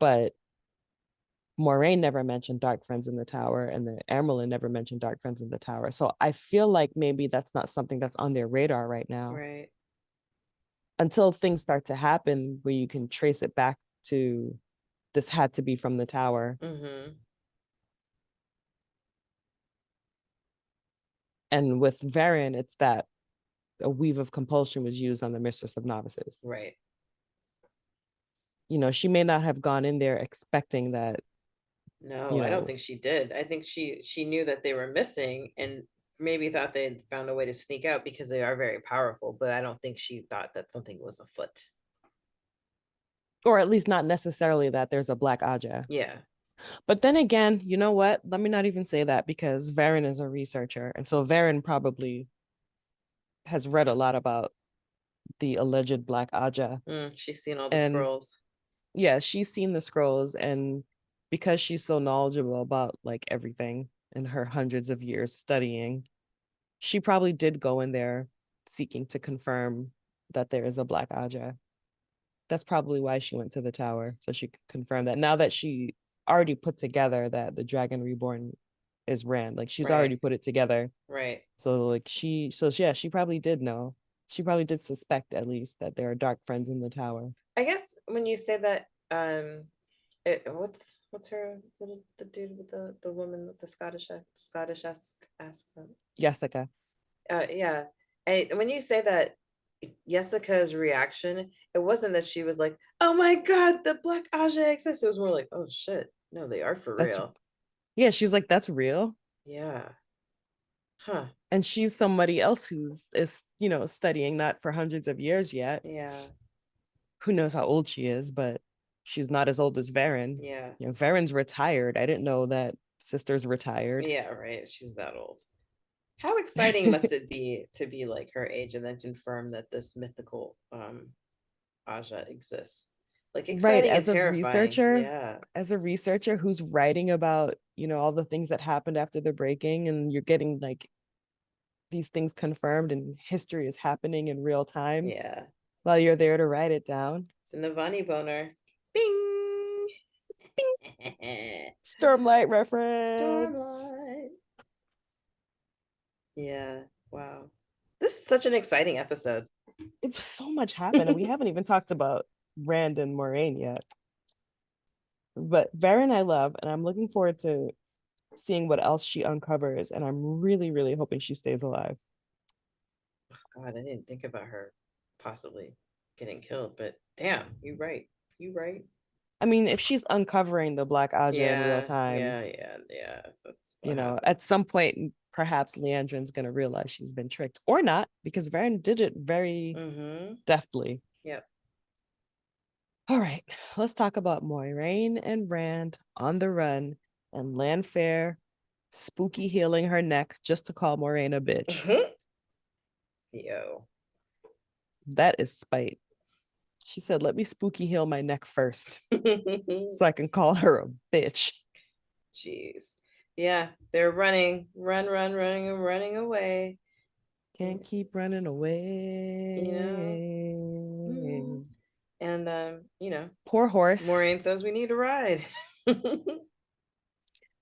But Moraine never mentioned dark friends in the tower, and the Amerlin never mentioned dark friends in the tower. So I feel like maybe that's not something that's on their radar right now Right. until things start to happen where you can trace it back to this had to be from the tower. Mm-hmm. And with Varian, it's that a weave of compulsion was used on the Mistress of Novices. Right. You know, she may not have gone in there expecting that, No, you I don't know, think she did. I think she knew that they were missing and maybe thought they'd found a way to sneak out because they are very powerful, but I don't think she thought that something was afoot. or at least not necessarily that there's a Black Aja. Yeah. But then again, you know what? Let me not even say that, because Varen is a researcher. And so Varen probably has read a lot about the alleged Black Aja. She's seen all the And scrolls. yeah, she's seen the scrolls. And because she's so knowledgeable about like everything in her hundreds of years studying, she probably did go in there seeking to confirm that there is a Black Aja. That's probably why she went to the tower, so she could confirm that. Now that she already put together that the Dragon Reborn is Rand, like she's Right. already put it together. Right. So like yeah, she probably did know. She probably did suspect at least that there are dark friends in the tower. I guess when you say that, what's her the dude with the woman with the Scottish accent? Jessica. Yeah. And when you say that, Jessica's reaction, it wasn't that she was like, "Oh my God, the Black Aja exists." It was more like, "Oh shit, no, they are for That's real." Yeah, she's like, that's real. Yeah. Huh. And she's somebody else who's is, you know, studying not for hundreds of years yet. Yeah. Who knows how old she is, but she's not as old as Varen. Yeah. You know, Varen's retired. I didn't know that sister's retired. Yeah, right. She's that old. How exciting must it be to be like her age and then confirm that this mythical Aja exists? Like Right, exciting and terrifying. Yeah. as a researcher who's writing about, you know, all the things that happened after the breaking, and you're getting like these things confirmed and history is happening in real time Yeah. while you're there to write it down. It's a Navani boner. Bing. Stormlight reference. Stormlight. Yeah. Wow. This is such an exciting episode. It was so much happened, and we haven't even talked about Rand and Moraine yet. But Varen I love, and I'm looking forward to seeing what else she uncovers, and I'm really, really hoping she stays alive. God, I didn't think about her possibly getting killed, but damn, you right. You right. I mean, if she's uncovering the Black Aja in real Yeah, time, yeah, yeah, yeah. That's you what know, happened. at some point, perhaps Leandrin's going to realize she's been tricked, or not, because Varen did it very Mm-hmm. deftly. Yep. All right, let's talk about Moiraine and Rand on the run, and Lanfear spooky healing her neck just to call Moiraine a bitch. Yo. That is spite. She said, let me spooky heal my neck first so I can call her a bitch. Jeez. Yeah, they're running away. Can't keep running You know. away. And Poor horse. Maureen says we need a ride.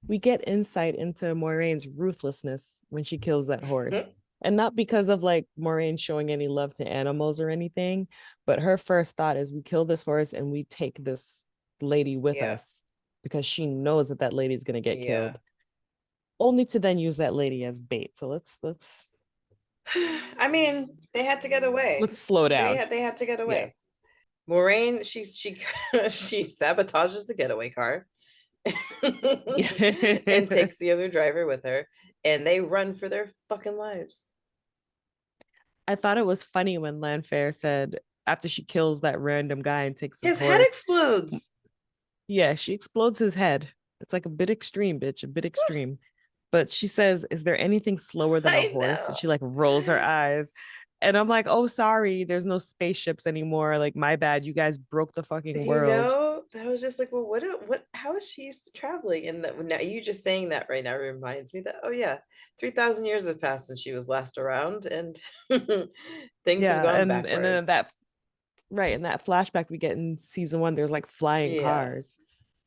We get insight into Moraine's ruthlessness when she kills that horse. And not because of like Moraine showing any love to animals or anything, but her first thought is we kill this horse and we take this lady with Yeah. us because she knows that that lady's going to get Yeah. killed. Only to then use that lady as bait. So let's I mean, they had to get away. let's slow down. They had to get away. Yeah. Moraine, she she sabotages the getaway car and takes the other driver with her, and they run for their fucking lives. I thought it was funny when Lanfear said after she kills that random guy and takes his head horse, explodes. yeah, she explodes his head. It's like a bit extreme, bitch, a bit extreme. But she says, "Is there anything slower than a I horse?" And know. she like rolls her eyes. And I'm like, "Oh, sorry, there's no spaceships anymore. Like, my bad. You guys broke the fucking You world." know, that was just like, well, what, how is she used to traveling? And that now you just saying that right now reminds me that, oh yeah, 3,000 years have passed since she was last around, and things have Yeah, gone and then backwards. that right, in that flashback we get in season 1, there's like flying Yeah. cars. Is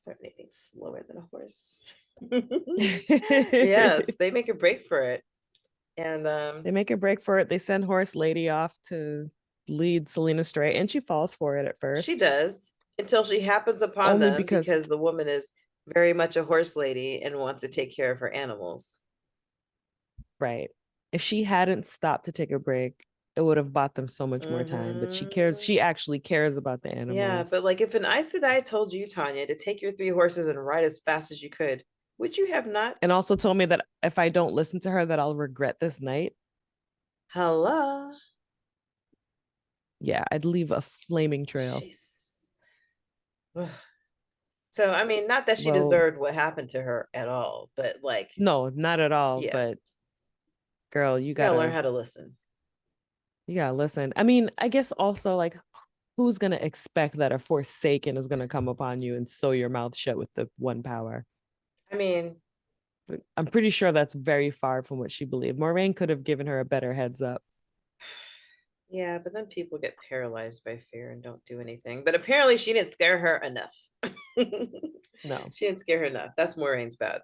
there anything slower than a horse? They Yes, they make a break for it. And make a break for it. They send Horse Lady off to lead Selena Stray, and she falls for it at she first. does until she happens upon Only them because because the woman is very much a horse lady and wants to take care of her animals. right. If she hadn't stopped to take a break, it would have bought them so much more time. But Mm-hmm. she actually cares about the Yeah, animals. but like if an Aes Sedai told you, Tanya, to take your 3 horses and ride as fast as you could, would you have not? And also told me that if I don't listen to her, that I'll regret this night. Hello. Yeah, I'd leave a flaming trail. Jeez. Ugh. So I mean, not that she Well, deserved what happened to her at all, but like, no, not at all. yeah, But girl, you gotta learn how to listen. you gotta listen. I mean, I guess also like who's gonna expect that a Forsaken is gonna come upon you and sew your mouth shut with the one power? I mean, I'm pretty sure that's very far from what she believed. Moraine could have given her a better heads up. yeah, but then people get paralyzed by fear and don't do anything. But apparently she didn't scare her enough. No. She didn't scare her enough. That's Moraine's bad.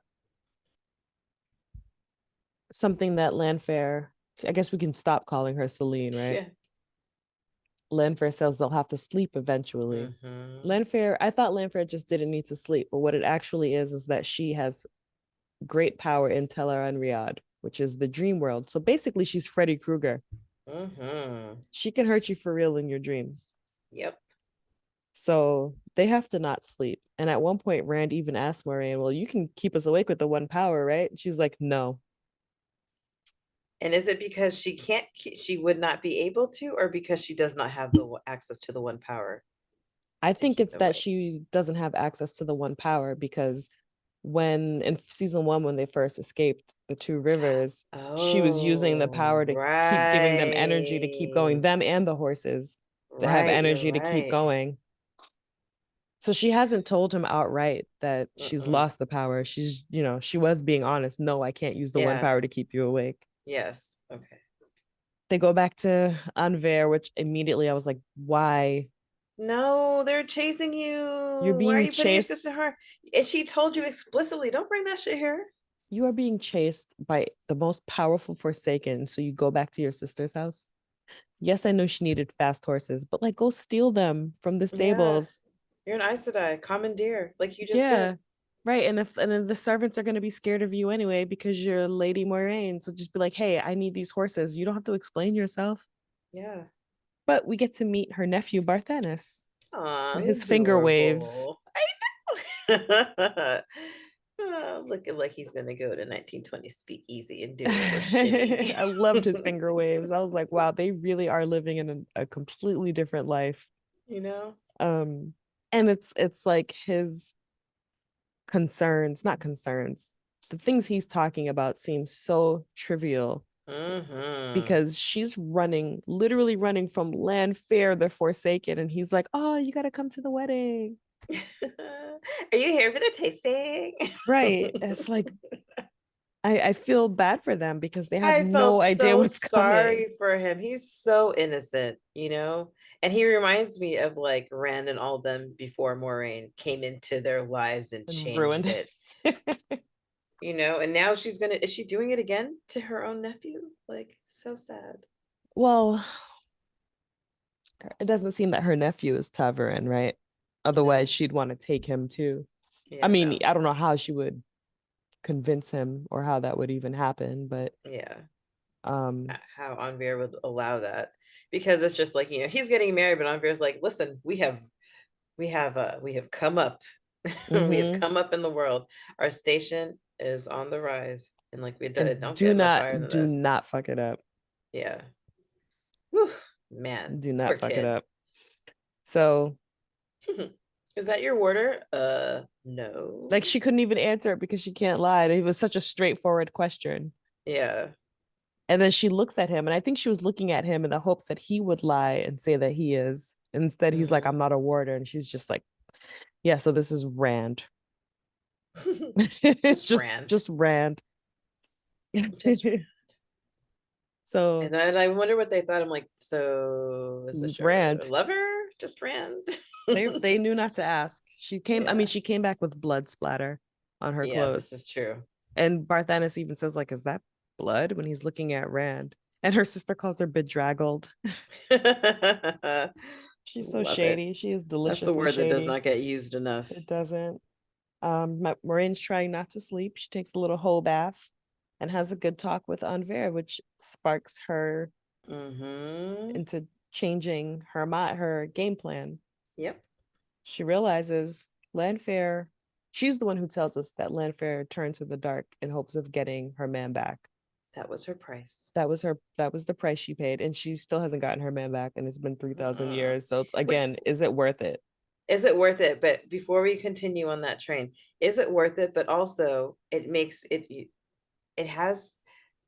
Something that Lanfair, I guess we can stop calling her Celine, right? Yeah. Lanfair says they'll have to sleep eventually. Mm-hmm. Lanfair, I thought Lanfair just didn't need to sleep, but what it actually is that she has great power in Teller and Riyadh, which is the dream world. So basically, she's Freddy Krueger. Mm-hmm. She can hurt you for real in your dreams. Yep. So they have to not sleep. And at one point, Rand even asked Moraine, well, you can keep us awake with the one power, right? She's like, no. And is it because she can't, she would not be able to, or because she does not have the access to the one power I to think keep it's them that awake? she doesn't have access to the one power because when in season one, when they first escaped the two rivers, she was using the Oh, power to keep giving them energy to keep going, right. them and the horses to have Right, you're energy to keep right. going. So she hasn't told him outright that she's Mm-mm. lost the power. She's, she was being honest. No, I can't use the one Yeah, power to keep you awake. yes. Okay. They go back to Anver, which immediately I was like, why? No, they're chasing You're you. Why are being you putting your chased. sister in her? And she told you explicitly, don't bring that shit here. You are being chased by the most powerful Forsaken. So you go back to your sister's house. Yes, I know she needed fast horses, but like go steal them from the Yeah, stables. you're an Aes Sedai, commandeer, like you just did. Yeah. Right. And then the servants are gonna be scared of you anyway because you're Lady Moraine. So just be like, hey, I need these horses. You don't have to explain yourself. Yeah. But we get to meet her nephew, Barthanes, Aw, with his finger waves. adorable. I know. Looking like he's gonna go to 1920 speakeasy and do a little shimmy. I loved his finger waves. I was like, wow, they really are living in a completely different life. You know? Um, and it's like his concerns, not concerns, the things he's talking about seem so trivial Mm-hmm. because she's running, literally running from Landfair, the Forsaken, and he's like, "Oh, you got to come to the wedding." Are you here for the tasting? Right. It's like I feel bad for them because they have I no felt idea so what's coming. sorry for him. He's so innocent, you know? And he reminds me of like Rand and all of them before Moraine came into their lives and And changed ruined it, it. you know? And now she's gonna, is she doing it again to her own nephew? Like, so sad. Well, it doesn't seem that her nephew is Taverin, right? Otherwise, No, she'd want to take him too. I yeah, mean, no, I don't know how she would convince him or how that would even happen, but yeah. um How Anvir would allow that. Because it's just like, he's getting married, but Anvir's like, listen, we have come up. We have mhm. come up in the world. Our station is on the rise. And like it And don't get much higher than do this. not fuck it up. Yeah. Whew, man. Do Poor not fuck it kid. up. So Is that your warder? No. like she couldn't even answer it because she can't lie. It was such a straightforward question. Yeah. And then she looks at him, and I think she was looking at him in the hopes that he would lie and say that he is. Instead, he's like, Hmm. I'm not a warder. And she's just like, yeah, so this is Rand. It's Just Rand. just Rand. Just So and I wonder what they thought. I'm like, so is this who's your Rand? lover? Just Rand? They knew not to ask. I mean, Yeah. she came back with blood splatter on her Yeah, this clothes. is true. And Barthanes even says, like, is that blood when he's looking at Rand? And her sister calls her bedraggled. She's so Love it. shady. She is That's a deliciously word that does shady. not get used enough. It doesn't. Moraine's trying not to sleep. She takes a little whole bath and has a good talk with Anver, which sparks her. Mm-hmm. into changing her game plan. Yep. She realizes Lanfair, she's the one who tells us that Lanfair turned to the dark in hopes of getting her man back. That was her price. That was the price she paid, and she still hasn't gotten her man back, and it's been 3,000 Mm-mm. years. So Which, again, is it worth it? is it worth it? But before we continue on that train, is it worth it? But also, it has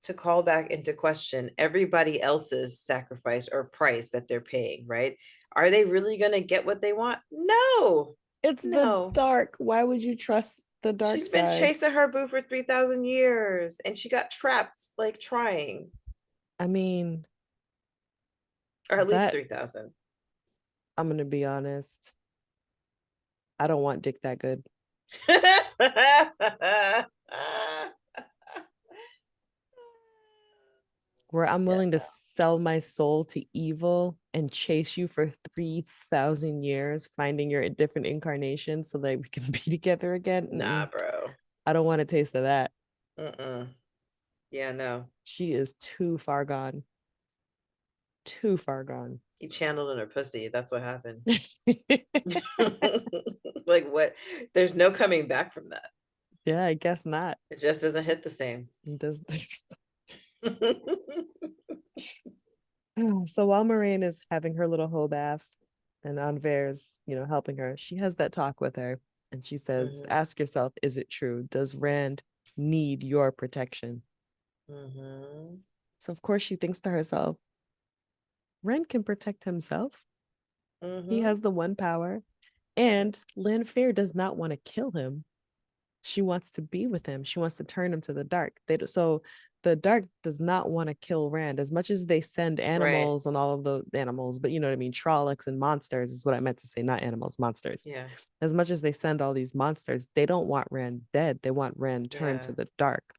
to call back into question everybody else's sacrifice or price that they're paying, right? Are they really going to get what they want? No, It's the no. dark. Why would you trust the dark She's been side? chasing her boo for 3,000 years and she got trapped, like trying, I mean, or at least that 3,000. I'm gonna be honest. I don't want dick that good. Where I'm Yeah, willing to no, sell my soul to evil and chase you for 3,000 years, finding your different incarnations so that we can be together again. nah, bro. I don't want a taste of that. Mm-mm. Yeah, no. She is too far gone. Too far gone. He channeled in her pussy. That's what happened. Like what? There's no coming back from that. Yeah, I guess not. It just doesn't hit the same. Does so while Moraine is having her little hoe bath and Anver's, helping her, she has that talk with her and she says, Hmm. ask yourself, is it true? Does Rand need your protection? Hmm. So of course she thinks to herself, Rand can protect himself. He Hmm. has the one power. And Lynn Fair does not want to kill him. She wants to be with him. She wants to turn him to the dark. So the dark does not want to kill Rand as much as they send Right. animals and all of the animals, but you know what I mean? Trollocs and monsters is what I meant to say, not animals, monsters. Yeah. As much as they send all these monsters, they don't want Rand dead. They want Rand turned to Yeah. the dark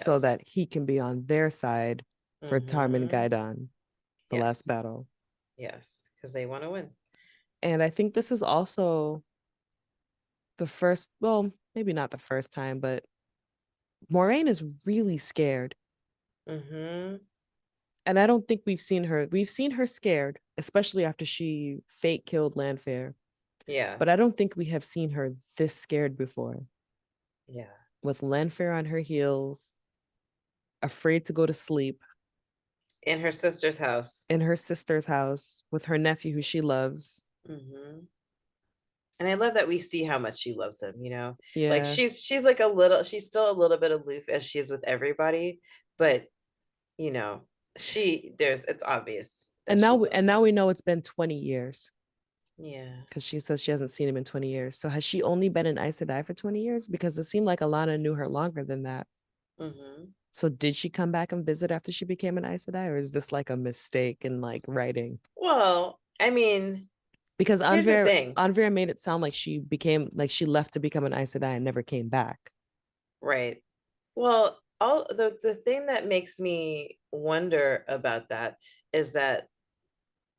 so Yes. that he can be on their side for Tarmin Hmm. Gaidan, the last Yes. battle. Yes. Because they want to win. And I think this is also the first, well, maybe not the first time, but Moraine is really scared. Hmm. And I don't think we've seen her scared, especially after she fake killed Lanfair. Yeah. But I don't think we have seen her this scared before. Yeah. With Lanfair on her heels, afraid to go to sleep In her sister's house. in her sister's house with her nephew who she loves. Hmm. And I love that we see how much she loves him, like Yeah. she's like a little, she's still a little bit aloof as she is with everybody, but you know, it's obvious that And she now loves we him. know it's been 20 years Yeah. because she says she hasn't seen him in 20 years. So has she only been in Aes Sedai for 20 years? Because it seemed like Alana knew her longer than that. Hmm. So did she come back and visit after she became an Aes Sedai, or is this like a mistake in like writing? Well, I mean, Because here's the thing, Anver made it sound like she left to become an Aes Sedai and never came back. right? Well, all the thing that makes me wonder about that is that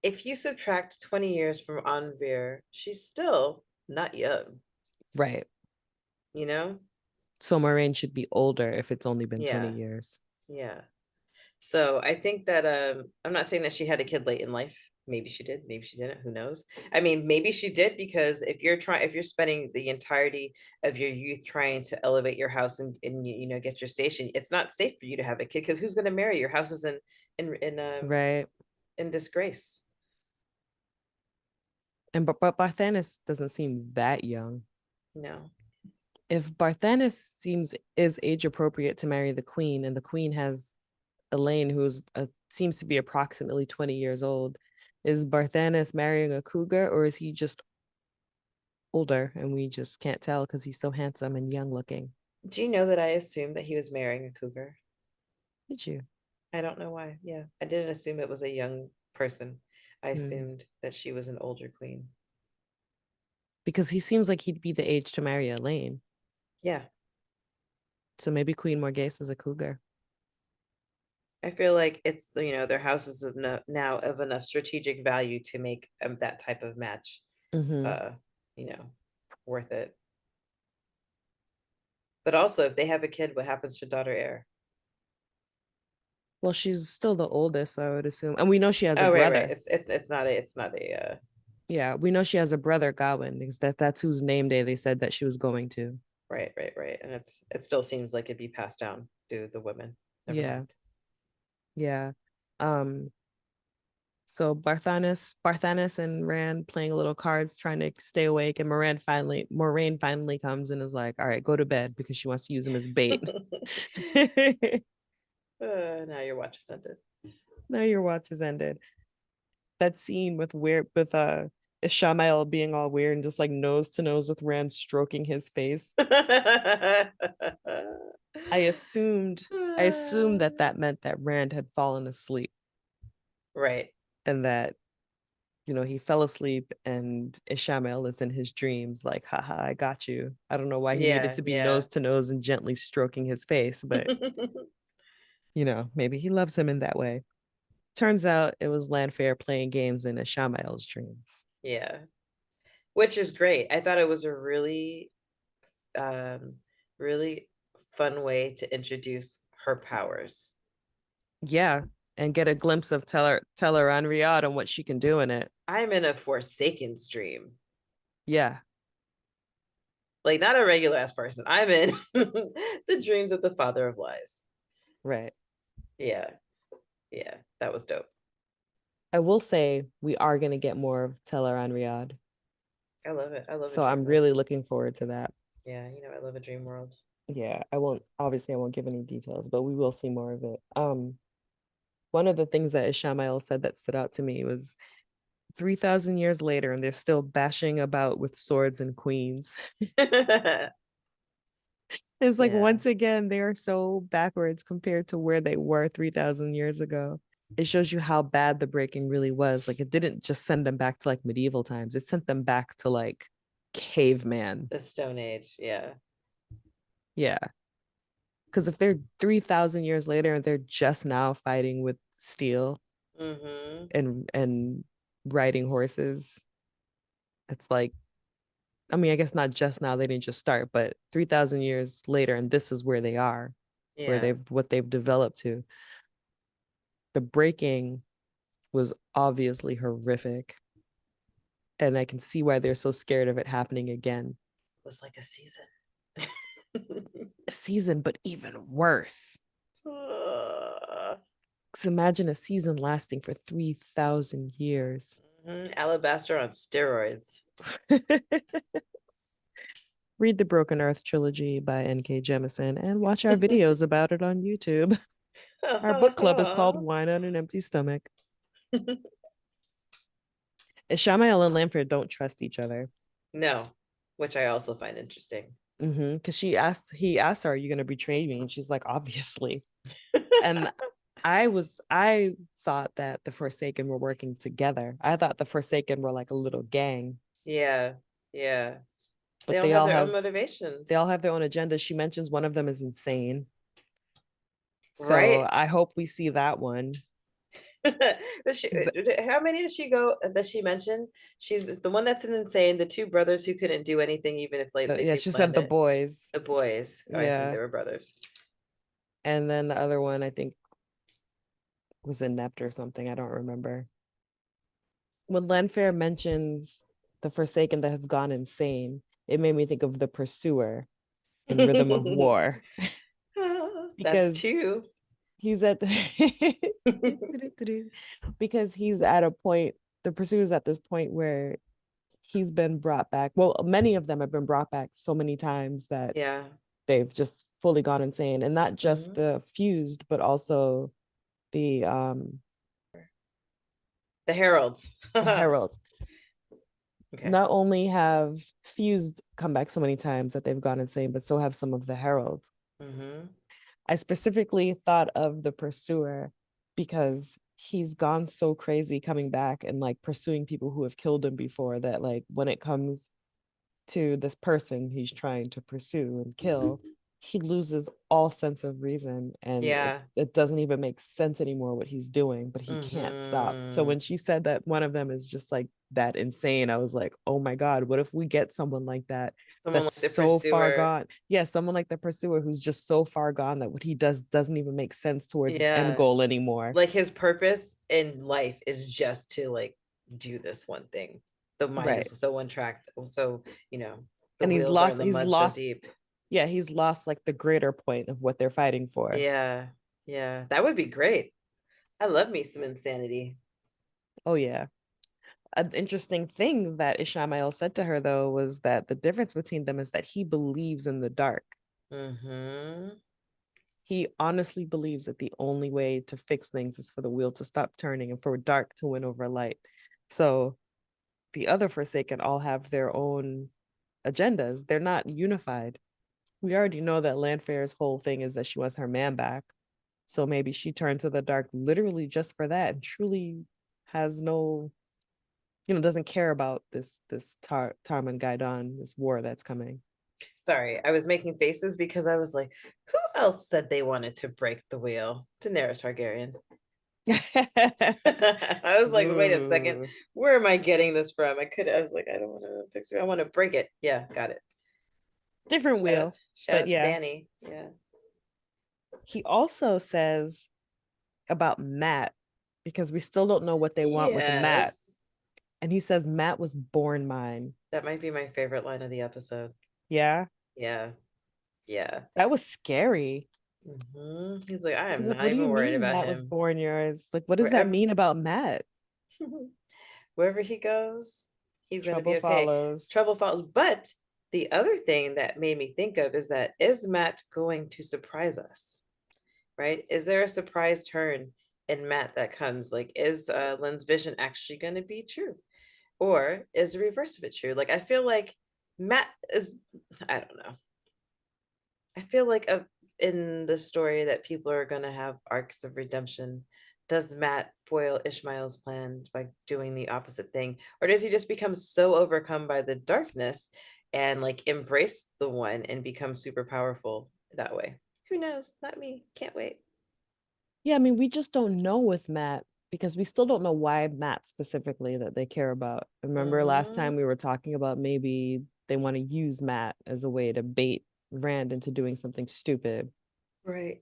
if you subtract 20 years from Anvir, she's still not young, Right. you know? So Moraine should be older if it's only been 20 Yeah, years. yeah. So I think that I'm not saying that she had a kid late in life. Maybe she did, maybe she didn't, who knows? I mean, maybe she did, because if you're spending the entirety of your youth trying to elevate your house and get your station, it's not safe for you to have a kid, because who's going to marry? Your house is Right. in disgrace. And but Barthanes doesn't seem that young. No. If Barthanes is age appropriate to marry the queen, and the queen has Elaine, who's seems to be approximately 20 years old, is Barthanes marrying a cougar, or is he just older and we just can't tell because he's so handsome and young looking? Do you know that I assumed that he was marrying a cougar? Did you? I don't know why. Yeah, I didn't assume it was a young person. I Hmm. assumed that she was an older queen. Because he seems like he'd be the age to marry Elaine. Yeah, So maybe Queen Morghese is a cougar. I feel like it's their house is now of enough strategic value to make that type of match, Mm-hmm. uh, you know, worth it. But also, if they have a kid, what happens to daughter heir? Well, she's still the oldest, so I would assume. And we know she has a Oh, right. brother. It's not a Yeah, we know she has a brother, Gawain, because that's whose name day they said that she was going to. right. And it still seems like it'd be passed down to the women. Never Yeah, mind. yeah. Um, so Barthanes and Rand playing little cards, trying to stay awake, and Moraine finally comes and is like, "All right, go to bed," because she wants to use him as bait. Now your watch is ended. Now your watch has ended. That scene with Ishamael being all weird and just like nose to nose with Rand stroking his face. I assumed I assumed that that meant that Rand had fallen asleep Right. and that he fell asleep and Ishamael is in his dreams like, haha, I got you. I don't know why he needed Yeah, to be yeah. nose to nose and gently stroking his face, but maybe he loves him in that way. Turns out it was Lanfear playing games in Ishamael's dreams. Yeah. Which is great. I thought it was a um really fun way to introduce her powers. Yeah, and get a glimpse of Tellerran Riyadh and what she can do in it. I'm in a Forsaken stream. Yeah, Like not a regular ass person. I'm in the dreams of the father of lies. right. Yeah. Yeah. That was dope. I will say we are going to get more of Tellerran Riyadh. I love it. I love a So dream I'm world. really looking forward to that. Yeah, I love a dream world. Yeah, I won't give any details, but we will see more of it. One of the things that Ishamael said that stood out to me was 3,000 years later and they're still bashing about with swords and queens. It's like Yeah. once again they are so backwards compared to where they were 3,000 years ago. It shows you how bad the breaking really was. Like it didn't just send them back to like medieval times. It sent them back to like caveman. The Stone Age. Yeah. Yeah. Because if they're 3,000 years later and they're just now fighting with steel Mm-hmm. and riding horses, it's like, I mean, I guess not just now, they didn't just start, but 3,000 years later, and this is where they are, where Yeah. what they've developed to. The breaking was obviously horrific. And I can see why they're so scared of it happening again. It was like a season. A season, but even worse. Because imagine a season lasting for 3,000 years. Alabaster on steroids. Read the Broken Earth trilogy by N.K. Jemisin and watch our videos about it on YouTube. Our book club is called Wine on an Empty Stomach. Ishamael and Lamford don't trust each other. No, which I also find interesting. Because he asked her, "Are you going to betray me?" And she's like, "Obviously." And I thought that the Forsaken were working together. I thought the Forsaken were like a little gang, Yeah, yeah. They but all they have all their own have they motivations. all have their own agendas. She mentions one of them is insane. So Right? I hope we see that one. How many did she go that she mentioned? She was the one that's an insane, the two brothers who couldn't do anything even if Yeah, they she planned said the it. boys. The boys. Oh, I assumed Yeah. they were brothers. And then the other one I think was inept or something. I don't remember. When Lanfair mentions the Forsaken that has gone insane, it made me think of the Pursuer in Rhythm of War That's because two. he's at because he's at a point, the Pursuer's at this point where he's been brought back. Well, many of them have been brought back so many times that Yeah. they've just fully gone insane. And not just Hmm. the fused, but also the The Heralds. heralds. Okay. Not only have fused come back so many times that they've gone insane, but so have some of the heralds. Hmm. I specifically thought of the pursuer because he's gone so crazy coming back and like pursuing people who have killed him before that like when it comes to this person he's trying to pursue and kill, he loses all sense of reason, and Yeah. it doesn't even make sense anymore what he's doing, but he can't stop. So Mm-hmm. when she said that one of them is just like that insane, I was like, oh my God, what if we get someone like that Someone that's like the so far pursuer. gone? Yeah, someone like the pursuer who's just so far gone that what he does doesn't even make sense towards his end Yeah. goal anymore. Like his purpose in life is just to like do this one thing. The mind is Right. so untracked. So, the And wheels are in the he's mud so lost, deep. yeah, he's lost like the greater point of what they're fighting for. Yeah. Yeah. That would be great. I love me some insanity. Oh yeah. An interesting thing that Ishmael said to her, though, was that the difference between them is that he believes in the dark. Mm-hmm. He honestly believes that the only way to fix things is for the wheel to stop turning and for dark to win over light. So the other Forsaken all have their own agendas. They're not unified. We already know that Lanfair's whole thing is that she wants her man back. So maybe she turned to the dark literally just for that and truly has no, doesn't care about this Tarman Gaidon, this war that's coming. Sorry, I was making faces because I was like, who else said they wanted to break the wheel? Daenerys Targaryen. I was like, wait a second, Ooh, where am I getting this from? I was like, I don't want to fix it. I want to break it. Yeah, got it. different wheel, Shout but out to yeah. Danny. Yeah. He also says about Matt, because we still don't know what they want with Matt. Yes. And he says Matt was born mine. That might be my favorite line of the episode. Yeah, Yeah. Yeah. that was scary. He's like, I Because am like, not what do even you worried mean about Matt was him. born yours? Like, what does that Wherever mean about Matt? wherever he goes, he's gonna Trouble be okay. follows. Trouble follows. But the other thing that made me think of is that is Matt going to surprise us? Right? Is there a surprise turn in Matt that comes? Like, is Lynn's vision actually going to be true, or is the reverse of it true? Like, I feel like Matt is. I don't know. I feel like in the story that people are going to have arcs of redemption. Does Matt foil Ishmael's plan by doing the opposite thing? Or does he just become so overcome by the darkness and like embrace the one and become super powerful that way? Who knows? Not me. Can't wait. Yeah, I mean, we just don't know with Matt because we still don't know why Matt specifically that they care about. Remember last Mm-hmm. time we were talking about maybe they want to use Matt as a way to bait Rand into doing something stupid, Right.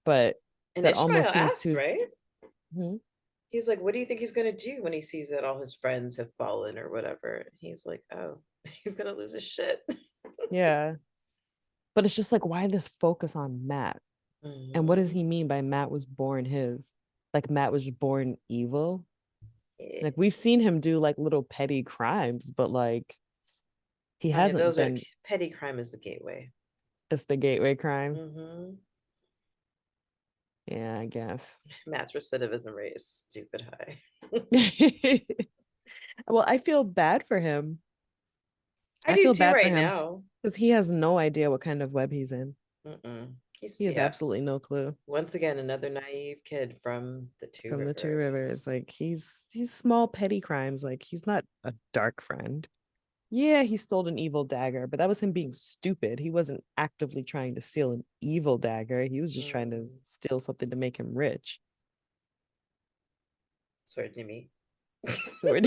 but And that Ishmael almost seems asks, too. right? Hmm? He's like, what do you think he's going to do when he sees that all his friends have fallen or whatever? He's like, oh, he's going to lose his shit. Yeah, but it's just like why this focus on Matt? And what does Mm-hmm. he mean by Matt was born his? Like Matt was born evil? Like we've seen him do like little petty crimes, but like he Honey, hasn't those are been. petty crime is the gateway. It's the gateway crime. Mm-hmm. Yeah, I guess. Matt's recidivism rate is stupid high. Well, I feel bad for him. I I do feel too bad for right him now. because he has no idea what kind of web he's in. Mm-mm. He has Yeah, absolutely no clue. once again, another naive kid from the Two From the Two Rivers. Rivers, like he's small petty crimes. Like he's not a dark friend. Yeah, he stole an evil dagger, but that was him being stupid. He wasn't actively trying to steal an evil dagger. He was just trying to Mm. steal something to make him rich. Swear to me. Sword.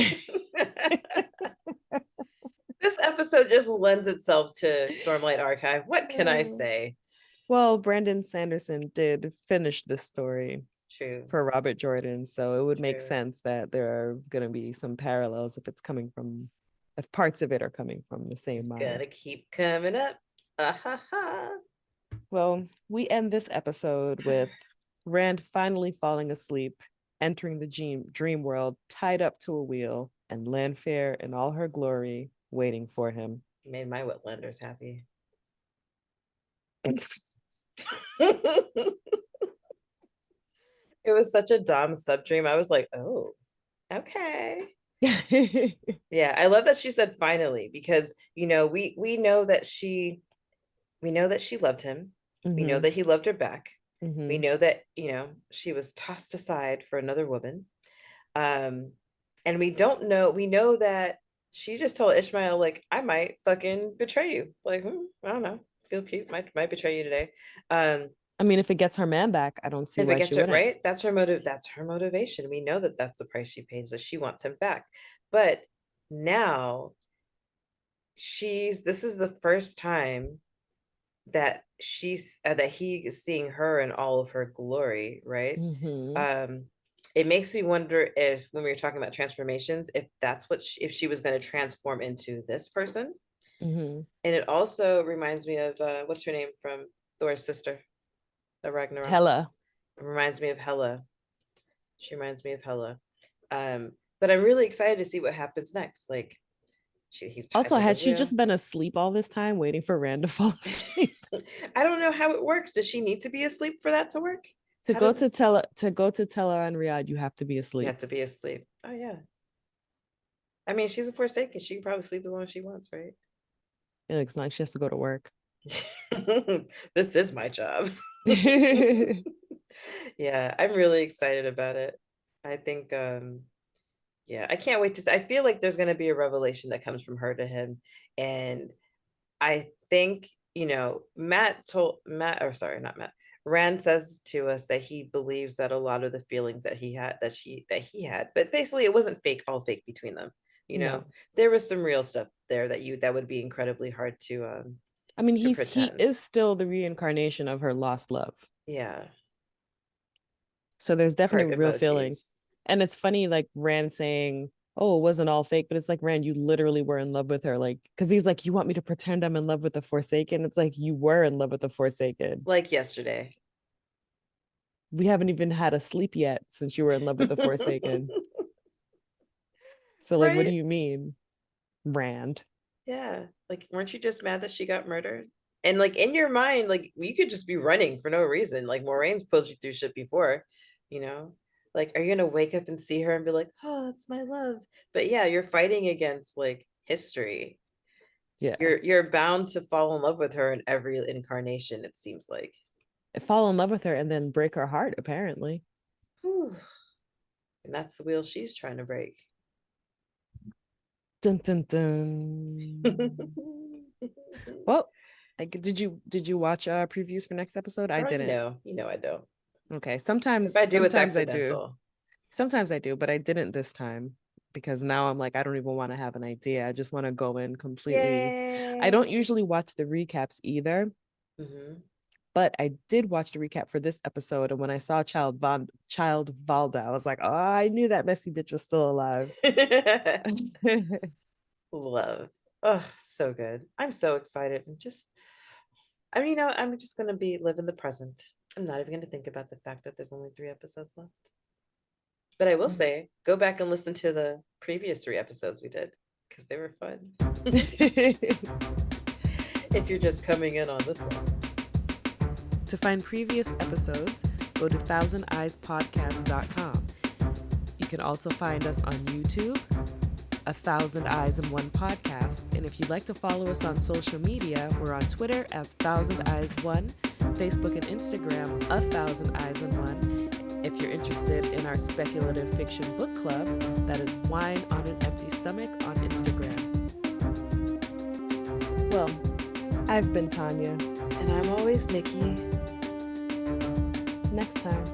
This episode just lends itself to Stormlight Archive. What can I say? Well, Brandon Sanderson did finish this story True, for Robert Jordan, so it would make true. sense that there are going to be some parallels if parts of it are coming from the same It's gonna mind. keep coming up. Ah ha ha. Well, we end this episode with Rand finally falling asleep, entering the dream world, tied up to a wheel, and Lanfair in all her glory waiting for him. Made my wetlanders happy. It was such a Dom sub dream. I was like, oh, okay. Yeah, I love that she said finally because we know that she loved him. We know Hmm. that he loved her back. We Hmm. know that, she was tossed aside for another woman. Um, and we know that she just told Ishmael, like, I might fucking betray you. Like, I don't know. feel cute. Might betray you today. Um, I mean, if it gets her man back, I don't see if it why she gets it wouldn't. right, that's her motive. That's her motivation. We know that that's the price she pays, that she wants him back. But now this is the first time that that he is seeing her in all of her glory, right? Mm-hmm. um it makes me wonder if, when we were talking about transformations, if that's what if she was going to transform into this person. Mm-hmm. And it also reminds me of what's her name from Thor's sister, the Ragnarok. Hella. It reminds me of Hela. She reminds me of Hela. But I'm really excited to see what happens next. Like, he's tied Also, to the had she wheel. just been asleep all this time waiting for Rand to fall asleep? I don't know how it works. Does she need to be asleep for that to work? To How go does to this? Tella and Riyadh, you have to be You asleep. have to be asleep. Oh yeah. I mean, she's a Forsaken. She can probably sleep as long as she wants, right? It looks like she has to go to work. This is my job. Yeah, I'm really excited about it. I think yeah, I can't wait I feel like there's gonna be a revelation that comes from her to him. And I think, or sorry, not Matt. Rand says to us that he believes that a lot of the feelings that he had, but basically it wasn't all fake between them. You know, No. there was some real stuff there that would be incredibly hard I mean, to he pretend. is still the reincarnation of her lost love. Yeah, So there's definitely heart real feelings. emojis. And it's funny, like Rand saying, "Oh, it wasn't all fake," but it's like, Rand, you literally were in love with her. Like, because he's like, "You want me to pretend I'm in love with the Forsaken?" It's like, you were in love with the Forsaken. Like yesterday. We haven't even had a sleep yet since you were in love with the Forsaken. So, like, what do Right? you mean, Rand? Yeah. Like, weren't you just mad that she got murdered? And like in your mind, like you could just be running for no reason. Like Moraine's pulled you through shit before, you know? Like, are you gonna wake up and see her and be like, oh, it's my love? But yeah, you're fighting against like history. Yeah. You're bound to fall in love with her in every incarnation, it seems like. Fall in love with her and then break her heart, apparently. Whew. And that's the wheel she's trying to break. Dun dun dun. Well, like, did you watch previews for next episode? I Girl, didn't. you know I don't. Okay. If Sometimes I do, it's sometimes I do. accidental. Sometimes I do, but I didn't this time because now I'm like, I don't even want to have an idea. I just want to go in completely. I don't Yay. usually watch the recaps either, Hmm. but I did watch the recap for this episode. And when I saw Child Valda, I was like, oh, I knew that messy bitch was still alive. Love. Oh, so good. I'm so excited. And I'm just gonna be living the present. I'm not even gonna think about the fact that there's only 3 episodes left. But I will say, go back and listen to the previous 3 episodes we did, because they were fun. If you're just coming in on this one. To find previous episodes, go to thousandeyespodcast.com. You can also find us on YouTube, A Thousand Eyes in One Podcast. And if you'd like to follow us on social media, we're on Twitter as Thousand Eyes One, Facebook and Instagram, A Thousand Eyes in One. If you're interested in our speculative fiction book club, that is Wine on an Empty Stomach on Instagram. Well, I've been Tanya. And I'm always Nikki. Next time.